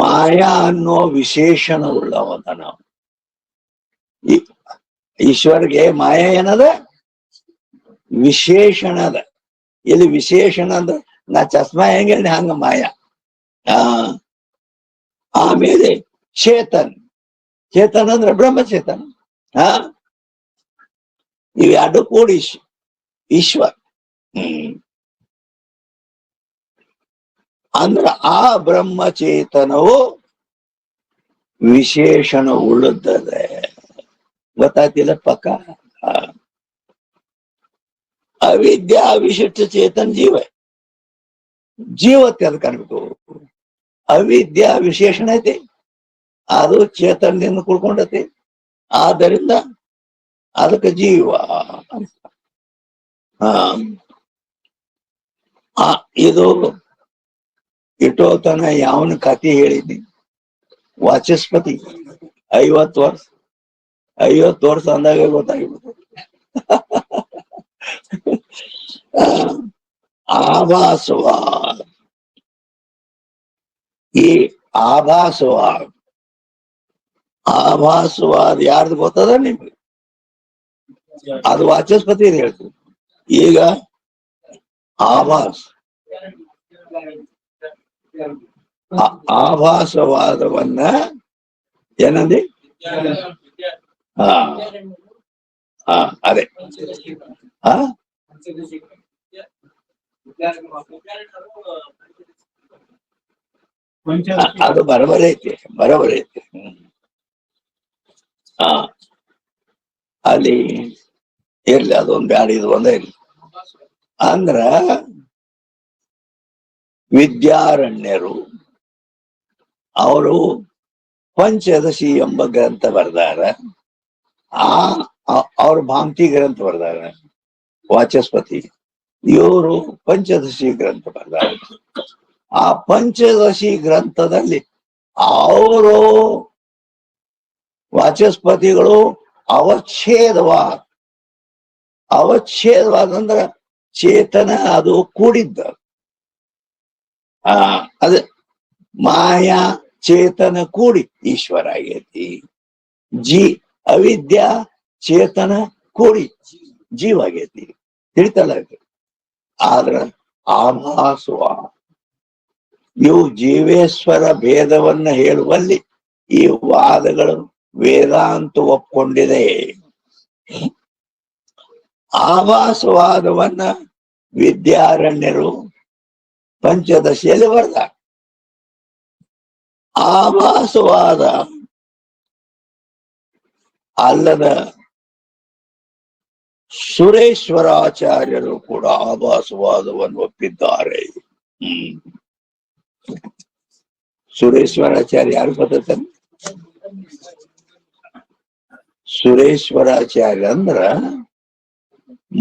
ಮಾಯಾ ಅನ್ನೋ ವಿಶೇಷಣ ಉಳ್ಳವದ. ನಾವು ಈಶ್ವರ್ಗೆ ಮಾಯಾ ಏನದ? ವಿಶೇಷಣ ಅದ. ಇಲ್ಲಿ ವಿಶೇಷಣ ಅಂದ್ರೆ ನಾ ಚಸ್ಮಾ ಹೆಂಗ ಹಂಗ ಮಾಯಾ. ಆಮೇಲೆ ಚೇತನ್. ಚೇತನ್ ಅಂದ್ರೆ ಬ್ರಹ್ಮಚೇತನ. ಇವೆರಡು ಕೂಡಿ ಈಶ್ವರ್. ಅಂದ್ರ ಆ ಬ್ರಹ್ಮಚೇತನವು ವಿಶೇಷಣ ಉಳ್ಳುತ್ತದೆ. ಗೊತ್ತಾಯ್ತಿಲ್ಲ ಪಕ್ಕ? ಅವಿದ್ಯಾ ವಿಶಿಷ್ಟ ಚೇತನ್ ಜೀವ. ಜೀವಕ್ಕೆ ಅದಕ್ಕೆ ಅನ್ಬೇಕು. ಅವಿದ್ಯಾ ವಿಶೇಷಣ ಐತಿ, ಅದು ಚೇತನದಿಂದ ಕುಡ್ಕೊಂಡೈತಿ. ಆದ್ದರಿಂದ ಅದಕ್ಕೆ ಜೀವ. ಇದು ಇಟ್ಟೋತನ ಯಾವನ ಕಥೆ ಹೇಳಿದ್ನಿ? ವಾಚಸ್ಪತಿ 50 ವರ್ಷ ಅಂದಾಗ ಗೊತ್ತಾಗಿಬಿಟ್ಟು. ಆಭಾಸವಾದ. ಈ ಆಭಾಸವಾದ ಯಾರ್ದು ಗೊತ್ತದ ನಿಮ್ಗೆ? ಅದು ವಾಚಸ್ಪತಿ ಹೇಳ್ತೀವಿ. ಈಗ ಆಭಾಸವಾದವನ್ನ ಏನಂದಿ? ಹಾ ಹಾ ಅದೇ ಹಾ ಅದು ಬರಬರಿ ಐತಿ, ಬರಬರಿ ಐತಿ. ಹಾ ಅಲ್ಲಿ ಇರ್ಲಿ, ಅದೊಂದು ಬ್ಯಾಡ, ಇದು ಒಂದೇ ಇರ್ಲಿ. ಅಂದ್ರ ವಿದ್ಯಾರಣ್ಯರು ಅವರು ಪಂಚದಶಿ ಎಂಬ ಗ್ರಂಥ ಬರ್ದಾರ. ಅವ್ರ ಭಾಂತಿ ಗ್ರಂಥ ಬರ್ದಾರ, ವಾಚಸ್ಪತಿ. ಇವರು ಪಂಚದಶಿ ಗ್ರಂಥ ಬರ್ದಾರ. ಆ ಪಂಚದಶಿ ಗ್ರಂಥದಲ್ಲಿ ಅವರು ವಾಚಸ್ಪತಿಗಳು ಅವಚ್ಛೇದವಾದ ಅಂದ್ರ ಚೇತನ ಅದು ಕೂಡಿದ್ದ. ಅದ ಮಾಯಾ ಚೇತನ ಕೂಡಿ ಈಶ್ವರ ಆಗೈತಿ. ಅವಿದ್ಯಾ ಚೇತನ ಕೂಡಿ ಜೀವ ಆಗೈತಿ. ತಿಳಿತಲ್ಲ? ಆದ್ರ ಆಭಾಸುವ ಇವು ಜೀವೇಶ್ವರ ಭೇದವನ್ನ ಹೇಳುವಲ್ಲಿ ಈ ವಾದಗಳು ವೇದಾಂತ ಒಪ್ಕೊಂಡಿದೆ. ಆಭಾಸವಾದವನ್ನ ವಿದ್ಯಾರಣ್ಯರು ಪಂಚದಶಿಯಲ್ಲಿ ಬರ್ದ. ಆಭಾಸವಾದ ಅಲ್ಲದ ಸುರೇಶ್ವರಾಚಾರ್ಯರು ಕೂಡ ಆಭಾಸವಾದವನ್ನು ಒಪ್ಪಿದ್ದಾರೆ. ಸುರೇಶ್ವರಾಚಾರ್ಯ ಯಾರು ಗೊತ್ತಾನೆ? ಸುರೇಶ್ವರಾಚಾರ್ಯ ಅಂದ್ರ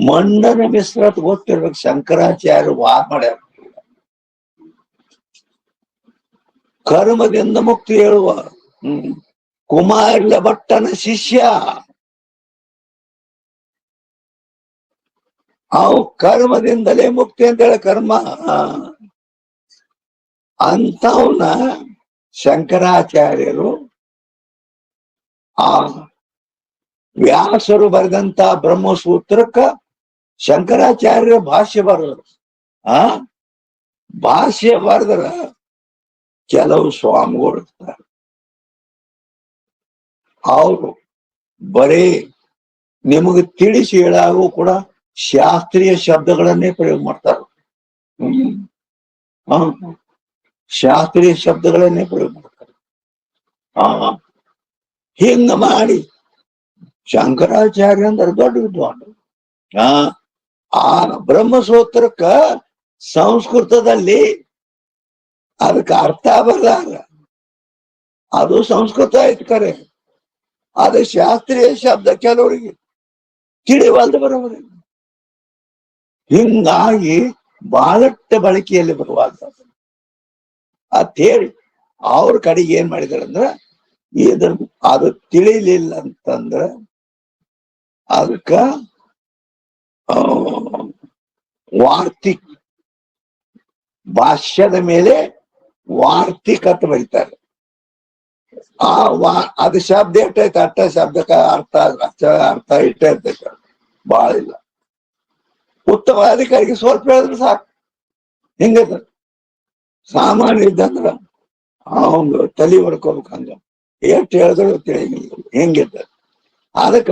ಮಂಡನ ಮಿಶ್ರತ್ ಗೊತ್ತಿರ್ಬೇಕು. ಶಂಕರಾಚಾರ್ಯ ವಾದ ಮಾಡ್ಯಾರ. ಕರ್ಮದಿಂದ ಮುಕ್ತಿ ಹೇಳುವ ಕುಮಾರ್ಯ ಭಟ್ಟನ ಶಿಷ್ಯ. ಅವು ಕರ್ಮದಿಂದಲೇ ಮುಕ್ತಿ ಅಂತ ಹೇಳ. ಕರ್ಮ ಅಂತವನ್ನ ಶಂಕರಾಚಾರ್ಯರು ಆ ವ್ಯಾಸರು ಬರೆದಂತ ಬ್ರಹ್ಮಸೂತ್ರಕ್ಕ ಶಂಕರಾಚಾರ್ಯರು ಭಾಷ್ಯ ಬರೆದರು. ಭಾಷ್ಯ ಬರೆದ್ರ ಕೆಲವು ಸ್ವಾಮಿಗಳು ಇರ್ತಾರೆ, ಅವರು ಬರೀ ನಿಮಗೆ ತಿಳಿಸಿ ಹೇಳಾಗೂ ಕೂಡ ಶಾಸ್ತ್ರೀಯ ಶಬ್ದಗಳನ್ನೇ ಪ್ರಯೋಗ ಮಾಡ್ತಾರೆ. ಶಾಸ್ತ್ರೀಯ ಶಬ್ದಗಳನ್ನೇ ಪ್ರಯೋಗ ಮಾಡ್ತಾರೆ. ಹಿಂಗ ಮಾಡಿ ಶಂಕರಾಚಾರ್ಯ ಅಂದ್ರೆ ದೊಡ್ಡ ವಿದ್ವಾನ್. ಆ ಬ್ರಹ್ಮಸೂತ್ರಕ್ಕ ಸಂಸ್ಕೃತದಲ್ಲಿ ಅದಕ್ಕೆ ಅರ್ಥ ಬರಲಾರ. ಅದು ಸಂಸ್ಕೃತ ಆಯ್ತು ಕರೆ, ಅದು ಶಾಸ್ತ್ರೀಯ ಶಬ್ದ ಕೆಲವರಿಗೆ ತಿಳಿವಲ್ದು ಬರೋಬರಿ. ಹಿಂಗಾಗಿ ಬಹಳಷ್ಟು ಬಳಕೆಯಲ್ಲಿ ಬರುವಾಗ ಅಂತ ಹೇಳಿ ಅವ್ರ ಕಡೆಗೆ ಏನ್ ಮಾಡಿದಾರಂದ್ರ, ಅದು ತಿಳಿಲಿಲ್ಲ ಅಂತಂದ್ರ ಅದಕ್ಕ ವಾರ್ತಿಕ್ ಭಾಷ್ಯದ ಮೇಲೆ ವಾರ್ತಿಕ್ ಅಂತ ಬರೀತಾರೆ. ಅದು ಶಬ್ದ ಎಷ್ಟೈತೆ ಅಷ್ಟ ಶಬ್ದಕ್ಕ ಅರ್ಥ ಇಷ್ಟ ಇರ್ತೈತೆ, ಬಾಳ ಇಲ್ಲ. ಉತ್ತಮ ಅಧಿಕಾರಿಗೆ ಸ್ವಲ್ಪ ಹೇಳಿದ್ರೆ ಸಾಕು. ಹಿಂಗದ ಸಾಮಾನ್ಯ ಇದ್ದಂದ್ರ ಅವಂಗ ತಲೆ ಹೊಡ್ಕೋಬೇಕು. ಹಂಗ ಎಷ್ಟು ಹೇಳಿದ್ರು ತಿಳಿಗಿಲ್ಲ, ಹೆಂಗಿದ್ದ. ಅದಕ್ಕ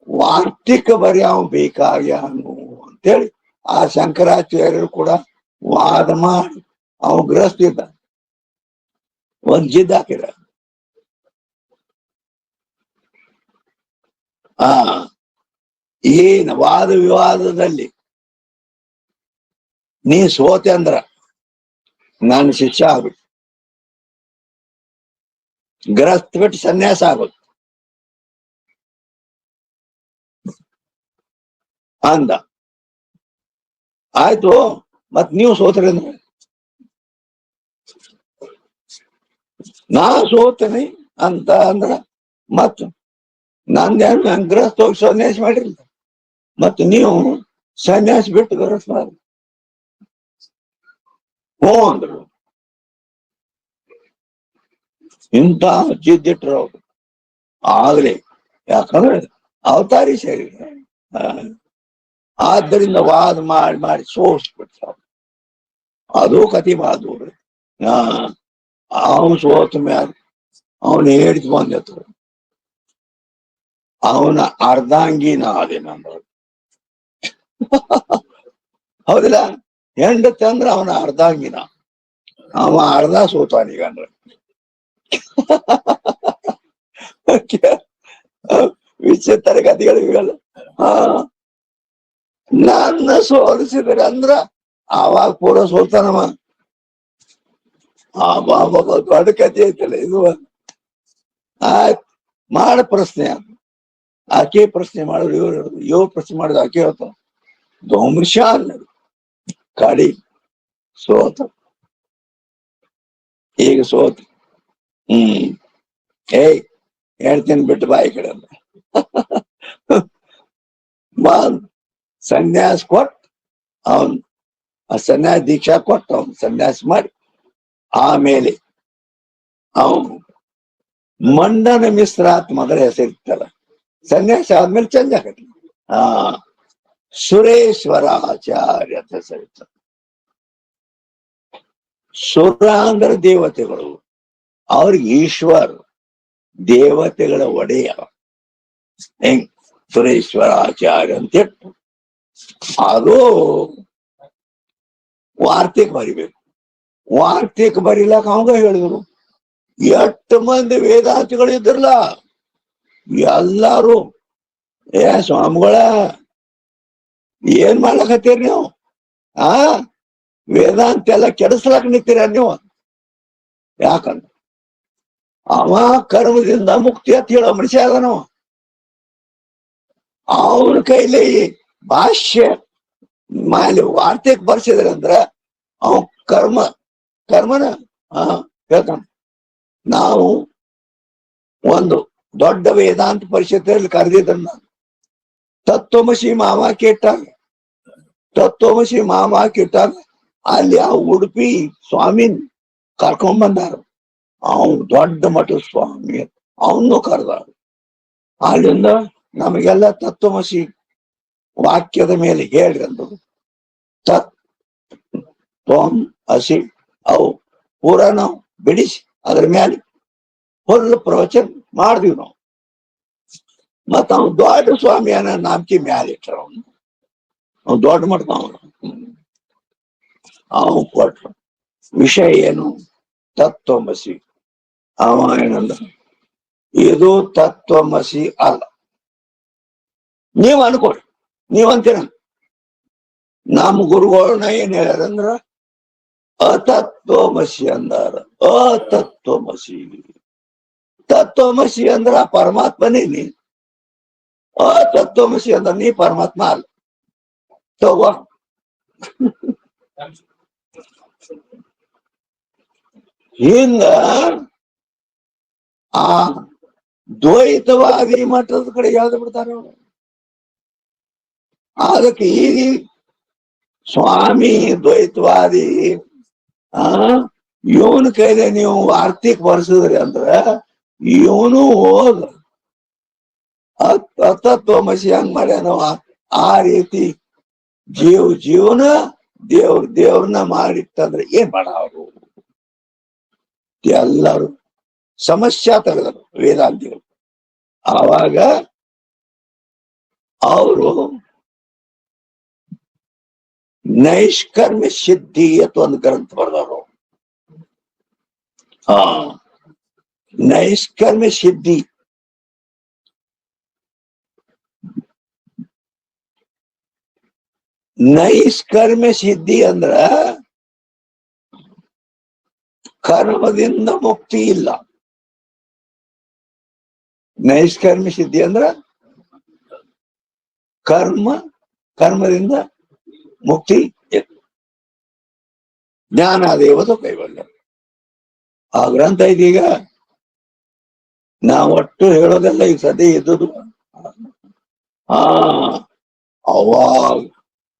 ವಾರ್ತಿಕ ಬರೀ ಅವ್ ಬೇಕಾಗ್ಯಾನು ಅಂತೇಳಿ ಆ ಶಂಕರಾಚಾರ್ಯರು ಕೂಡ ವಾದ ಮಾಡಿ ಅವ್ ಗ್ರಸ್ತಿದ್ದ ಒಂದ್ ಜಿದ್ ಹಾಕಿದ. ಏನ್ ವಾದ ವಿವಾದದಲ್ಲಿ ನೀ ಸೋತೆ ಅಂದ್ರ ನಾನು ಶಿಕ್ಷೆ ಆಗ್ಬಿಟ್ಟು ಗ್ರಸ್ತ್ ಬಿಟ್ಟು ಸನ್ಯಾಸ ಆಗ್ಬೇಕು ಅಂದ. ಆಯ್ತು, ಮತ್ ನೀವು ಸೋತ್ರಿ ಅಂದ್ರೆ ನಾ ಸೋತನಿ ಅಂತ ಅಂದ್ರ ಮತ್ ನಂದೇನು ಗೃಹಸ್ಥ ಹೋಗಿ ಸನ್ಯಾಸ ಮಾಡಿರ್ಲ, ಮತ್ ನೀವು ಸನ್ಯಾಸ ಬಿಟ್ಟು ಗೃಹಸ್ಥ ಮಾಡಿ ಹೋ ಅಂದ್ರು. ಇಂಥ ಜಿದ್ದಿಟ್ರು ಅವ್ರು ಆಗ್ಲಿ, ಯಾಕಂದ್ರೆ ಅವತಾರಿ ಸರಿ. ಆದ್ದರಿಂದ ವಾದ ಮಾಡಿ ಮಾಡಿ ಸೋಸ್ಬಿಟ್ರು. ಅದು ಕತಿ ಬಾದೂರು. ಅವನು ಸೋತ ಮ್ಯಾಲ ಅವನು ಹೇಳಿದ್ ಬಂದಿತ್ತು, ಅವನ ಅರ್ಧಾಂಗಿನ ಅದೇನಂದ್ರ ಹೌದಿಲ್ಲ, ಹೆಂಡತಿ ಅಂದ್ರ ಅವನ ಅರ್ಧಾಂಗಿನ, ಅವ ಅರ್ಧ ಸೋತಾನೀಗಂದ್ರ. ವಿಚಿತ್ರ ಕಥೆಗಳು ಇವೆಲ್ಲ. ನನ್ನ ಸೋಲಿಸಿದ್ರೆ ಅಂದ್ರ ಆವಾಗ ಪೂರ ಸೋಲ್ತಾನವ. ಬಾಬಾ ದೊಡ್ಡ ಕಥೆ ಐತಲ್ಲ ಇದು. ಆಯ್ತು, ಮಾಡ ಪ್ರಶ್ನೆ ಆಕೆ ಪ್ರಶ್ನೆ ಮಾಡಿದ್ರು ಇವ್ರು ಹೇಳಿದ್ರು, ಇವ್ರು ಪ್ರಶ್ನೆ ಮಾಡಿದ್ರು ಆಕೆ ಹೇಳ್ತಾವ. ಧೂಮ್ರಶ ಅನ್ನೋದು ಕಡಿ ಸೋತ, ಈಗ ಸೋತ. ಏಯ್ ಹೇಳ್ತೀನಿ ಬಿಟ್ಟು ಬಾಯಿ ಕಡೆ ಅಂತ ಸನ್ಯಾಸ ಕೊಟ್ಟು ಅವನ್ ಸನ್ಯಾಸ ದೀಕ್ಷಾ ಕೊಟ್ಟು ಅವನ್ ಸನ್ಯಾಸ ಮಾಡಿ ಆಮೇಲೆ ಅವನು ಮಂಡನ ಮಿಶ್ರ ಅಂತ ಮಗಳ ಹೆಸರಿತ್ತಲ್ಲ, ಸನ್ಯಾಸ ಆದ್ಮೇಲೆ ಚೇಂಜ್ ಆಗತ್ತೆ. ಸುರೇಶ್ವರಾಚಾರ್ಯ ಅಂತ ಹೆಸರಿತ್ತು. ಸುರ ಅಂದ್ರೆ ದೇವತೆಗಳು, ಅವ್ರಿಗೆ ಈಶ್ವರ್ ದೇವತೆಗಳ ಒಡೆಯ. ಹೆಂಗ್ ಸುರೇಶ್ವರಾಚಾರ್ಯ ಅಂತ ಇಟ್ಟು ಅದು ವಾರ್ತಿಕ ಬರಿಬೇಕು. ವಾರ್ತಿಕ ಬರಿಲಾಕ ಅವಂಗ ಹೇಳಿದ್ರು. 8 ಮಂದಿ ವೇದಾಂತಿಗಳು ಇದ್ರಲ್ಲ, ಎಲ್ಲಾರು ಸ್ವಾಮಿಗಳ ಏನ್ ಮಾಡ್ಲಕತ್ತೀರಿ ನೀವು? ವೇದಾಂತ ಎಲ್ಲ ಕೆಡಿಸ್ಲಾಕ ನಿಂತೀರ ನೀವು. ಯಾಕಂದ್ರೆ ಅವ ಕರ್ಮದಿಂದ ಮುಕ್ತಿ ಅಂತ ಹೇಳೋ ಮನುಷ್ಯ ಅದನು. ಅವನ ಕೈಲಿ ಭಾಷ್ಯ ಮೇಲೆ ವಾರ್ತೆಕ್ ಬರ್ಸಿದ್ರಂದ್ರ ಅವ ಕರ್ಮನ ಹೇಳ್ತಾನ. ನಾವು ಒಂದು ದೊಡ್ಡ ವೇದಾಂತ ಪರಿಷತ್ತಲ್ಲಿ ಕರೆದಿದ್ದ ತತ್ವಮಸಿ ಮಾಮಾಕಿ ಇಟ್ಟಾಗ, ತತ್ವಮಸಿ ಮಾಮಾಕಿ ಇಟ್ಟಾಗ ಅಲ್ಲಿ ಆ ಉಡುಪಿ ಸ್ವಾಮಿನ್ ಕರ್ಕೊಂಡ್ ಬಂದಾರ. ಅವನು ದೊಡ್ಡ ಮಠದ ಸ್ವಾಮಿ, ಅವನು ಕರೆದಾರ. ಅಲ್ಲಿಂದ ನಮಗೆಲ್ಲ ತತ್ವಮಸಿ ವಾಕ್ಯದ ಮೇಲೆ ಹೇಳ್ರಿ ಅಂದ್ರು. ತತ್ ತ್ವಂ ಅಸಿ ಅವು ಪೂರ ನಾವು ಬಿಡಿಸಿ ಅದ್ರ ಮೇಲೆ ಫುಲ್ ಪ್ರವಚನ ಮಾಡಿದ್ವಿ ನಾವು. ಮತ್ತ ಅವ್ನು ದೊಡ್ಡ ಸ್ವಾಮಿ ಅನ್ನೋ ನಾಮಕಿ ಮ್ಯಾಲ ಇಟ್ರ. ಅವ್ನು ದೊಡ್ಡ ಮಟ್ಟ ಅವನು ಕೊಟ್ರು. ವಿಷಯ ಏನು? ತತ್ವಮಸಿ. ಅವ ಏನಂದ, ಇದು ತತ್ವಮಸಿ ಅಲ್ಲ, ನೀವ್ ಅನ್ಕೊಡ್ರಿ, ನೀವಂತೀರ. ನಮ್ಮ ಗುರುಗಳನ್ನ ಏನ್ ಹೇಳ್ಯಾರಂದ್ರ ಅತತ್ವಮಸಿ ಅಂದಾರ. ಅತತ್ವಮಸಿ, ತತ್ವಮಸಿ ಅಂದ್ರ ಪರಮಾತ್ಮನೇ ನೀ, ಅತತ್ವಮಸಿ ಅಂದ್ರ ನೀ ಪರಮಾತ್ಮ ಅಲ್ಲ. ತಗೋ. ಹಿಂಗ ಆ ದ್ವೈತವಾದಿ ಮಠದ ಕಡೆ ಯಾವ್ದು ಬಿಡ್ತಾರ. ಅದಕ್ಕೆ ಈಗ ಸ್ವಾಮಿ ದ್ವೈತವಾದಿ ಇವನ್ ಕೈಲಿ ನೀವು ಆರ್ಥಿಕ ಬರ್ಸಿದ್ರಿ ಅಂದ್ರ ಇವನು ಹೋದ ತತ್ವಮಸಿ ಹಂಗ್ ಮಾಡ್ಯಾನೋ ಆ ರೀತಿ ಜೀವನ ದೇವ್ರನ್ನ ಮಾಡಿತ್ತಂದ್ರೆ ಏನ್ ಮಾಡ ಅವರು ಎಲ್ಲರೂ ಸಮಸ್ಯೆ ತೆಗೆದರು ವೇದಾಂತಿಗಳು. ಆವಾಗ ಅವರು ನೈಷ್ಕರ್ಮ್ಯ ಸಿದ್ಧಿ ಅಥವಾ ಒಂದು ಗ್ರಂಥ ಬರೆದವರು. ನೈಷ್ಕರ್ಮ್ಯ ಸಿದ್ಧಿ. ನೈಷ್ಕರ್ಮ್ಯ ಸಿದ್ಧಿ ಅಂದ್ರ ಕರ್ಮದಿಂದ ಮುಕ್ತಿ ಇಲ್ಲ. ನೈಷ್ಕರ್ಮ್ಯ ಸಿದ್ಧಿ ಅಂದ್ರ ಕರ್ಮದಿಂದ ಮುಕ್ತಿ ಜ್ಞಾನಾದೇವತ ಕೈವಲ್ಯ. ಆ ಗ್ರಂಥ ಇದೀಗ ನಾವು ಒಟ್ಟು ಹೇಳೋದೆಲ್ಲ ಈಗ ಸದ್ಯ ಇದ್ದುದು. ಅವಾಗ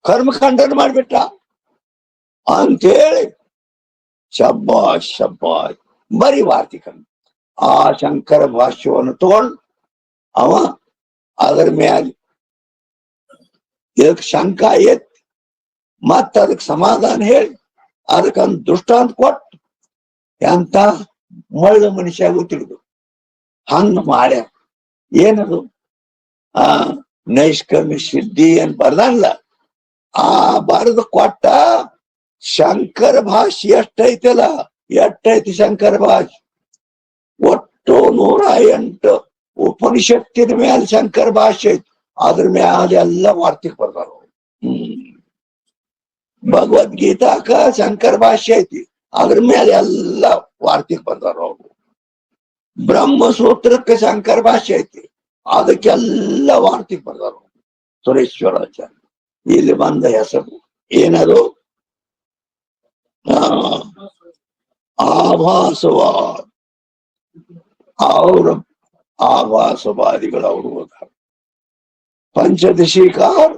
ಕರ್ಮ ಖಂಡನ ಮಾಡ್ಬಿಟ್ಟ ಅಂತೇಳಿ ಶಬ್ಬಾಷ್ ಶಬ್ಬಾಷ್ ಬರೀ ವಾರ್ತಿಕ. ಆ ಶಂಕರ ಭಾಷ್ಯವನ್ನು ತಗೊಂಡು ಅವ ಅದರ ಮ್ಯಾಲ ಇದಕ್ ಶಂಕ ಎತ್ತಿ ಮತ್ತ ಅದಕ್ಕೆ ಸಮಾಧಾನ ಹೇಳಿ ಅದಕ್ಕಂದು ದೃಷ್ಟಾಂತ ಕೊಟ್ಟು ಎಂತ ಮಳ್ಳ ಮನುಷ್ಯ ತಿಳಿದು ಹಂಗ ಮಾಡ್ಯಾರ. ಏನದು ಆ ನೈಷ್ಕರ್ಮ್ಯ ಸಿದ್ಧಿ ಏನ್ ಬರ್ದಲ್ಲ, ಆ ಬರೆದು ಕೊಟ್ಟ ಶಂಕರ ಭಾಷೆ ಎಷ್ಟೈತಲ್ಲ, ಎಷ್ಟೈತಿ ಶಂಕರ ಭಾಷೆ? ಒಟ್ಟು 108 ಉಪನಿಷತ್ತಿನ ಮೇಲೆ ಶಂಕರ ಭಾಷೆ ಐತಿ. ಅದ್ರ ಮ್ಯಾಲ ಎಲ್ಲ ವಾರ್ತಿಕ್ ಬರ್ತಾರ. ಭಗವದ್ಗೀತಾಕ ಶಂಕರ ಭಾಷೆ ಐತಿ, ಅದ್ರ ಮೇಲೆ ಎಲ್ಲ ವಾರ್ತಿಕ್ ಬರ್ತಾರ ಅವ್ರು. ಬ್ರಹ್ಮಸೂತ್ರಕ್ಕೆ ಶಂಕರ ಭಾಷೆ ಐತಿ, ಅದಕ್ಕೆಲ್ಲ ವಾರ್ತಿಕ್ ಬರ್ತಾರ ಸುರೇಶ್ವರಾಚಾರ್ಯ. ಇಲ್ಲಿ ಬಂದ ಹೆಸರು ಏನದು? ಆಭಾಸವಾದ. ಅವ್ರ ಆಭಾಸವಾದಿಗಳು ಅವರು ಹೋದಾರ. ಪಂಚದಶಿಕಾರ್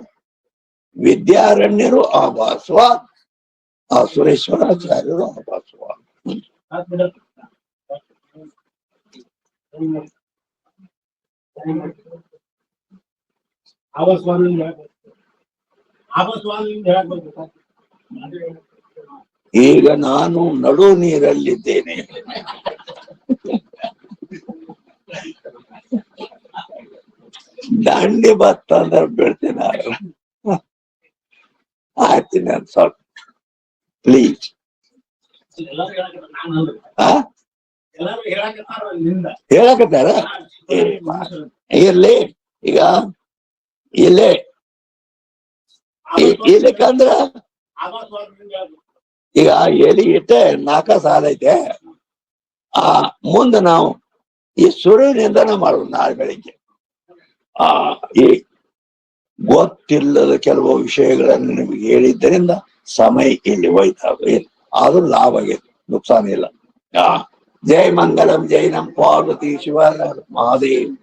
ವಿದ್ಯಾರಣ್ಯರು ಆಭಾಸವಾದ, ಆ ಸುರೇಶ್ವರಾಚಾರ್ಯರು ಆಭಾಸವಾದ. ಈಗ ನಾನು ನಡು ನೀರಲ್ಲಿದ್ದೇನೆ. ದಾಂಡಿ ಭತ್ತ ಅಂದ್ರೆ ಬೀಳ್ತೀನಿ. ಆಯ್ತೀನಿ ಅಂತ ಸ್ವಲ್ಪ ಪ್ಲೀಸ್. ಹೇಳಕತ್ತಾರ ಇರ್ಲಿ. ಈಗ ಇಲ್ಲಕ್ಕಂದ್ರ ಈಗ ಎಲಿ ಇಟ್ಟೆ 4 ಸಾಲ ಐತೆ. ಮುಂದೆ ನಾವು ಈ ಸುರುವಿನಿಂದನ ಮಾಡುದು. ನಾಳೆ ಬೆಳಿಗ್ಗೆ ಈ ಗೊತ್ತಿಲ್ಲದ ಕೆಲವು ವಿಷಯಗಳನ್ನು ನಿಮಗೆ ಹೇಳಿದ್ದರಿಂದ ಸಮಯ ಇಲ್ಲಿ ಹೋಯ್ತಾವೆ. ಆದ್ರೂ ಲಾಭ ಆಗೈತೆ, ನುಕ್ಸಾನ ಇಲ್ಲ. ಜೈ ಮಂಗಲಂ, ಜೈ ನಮ್ ಪಾರ್ವತಿ ಶಿವ ಮಹಾದೇವ್.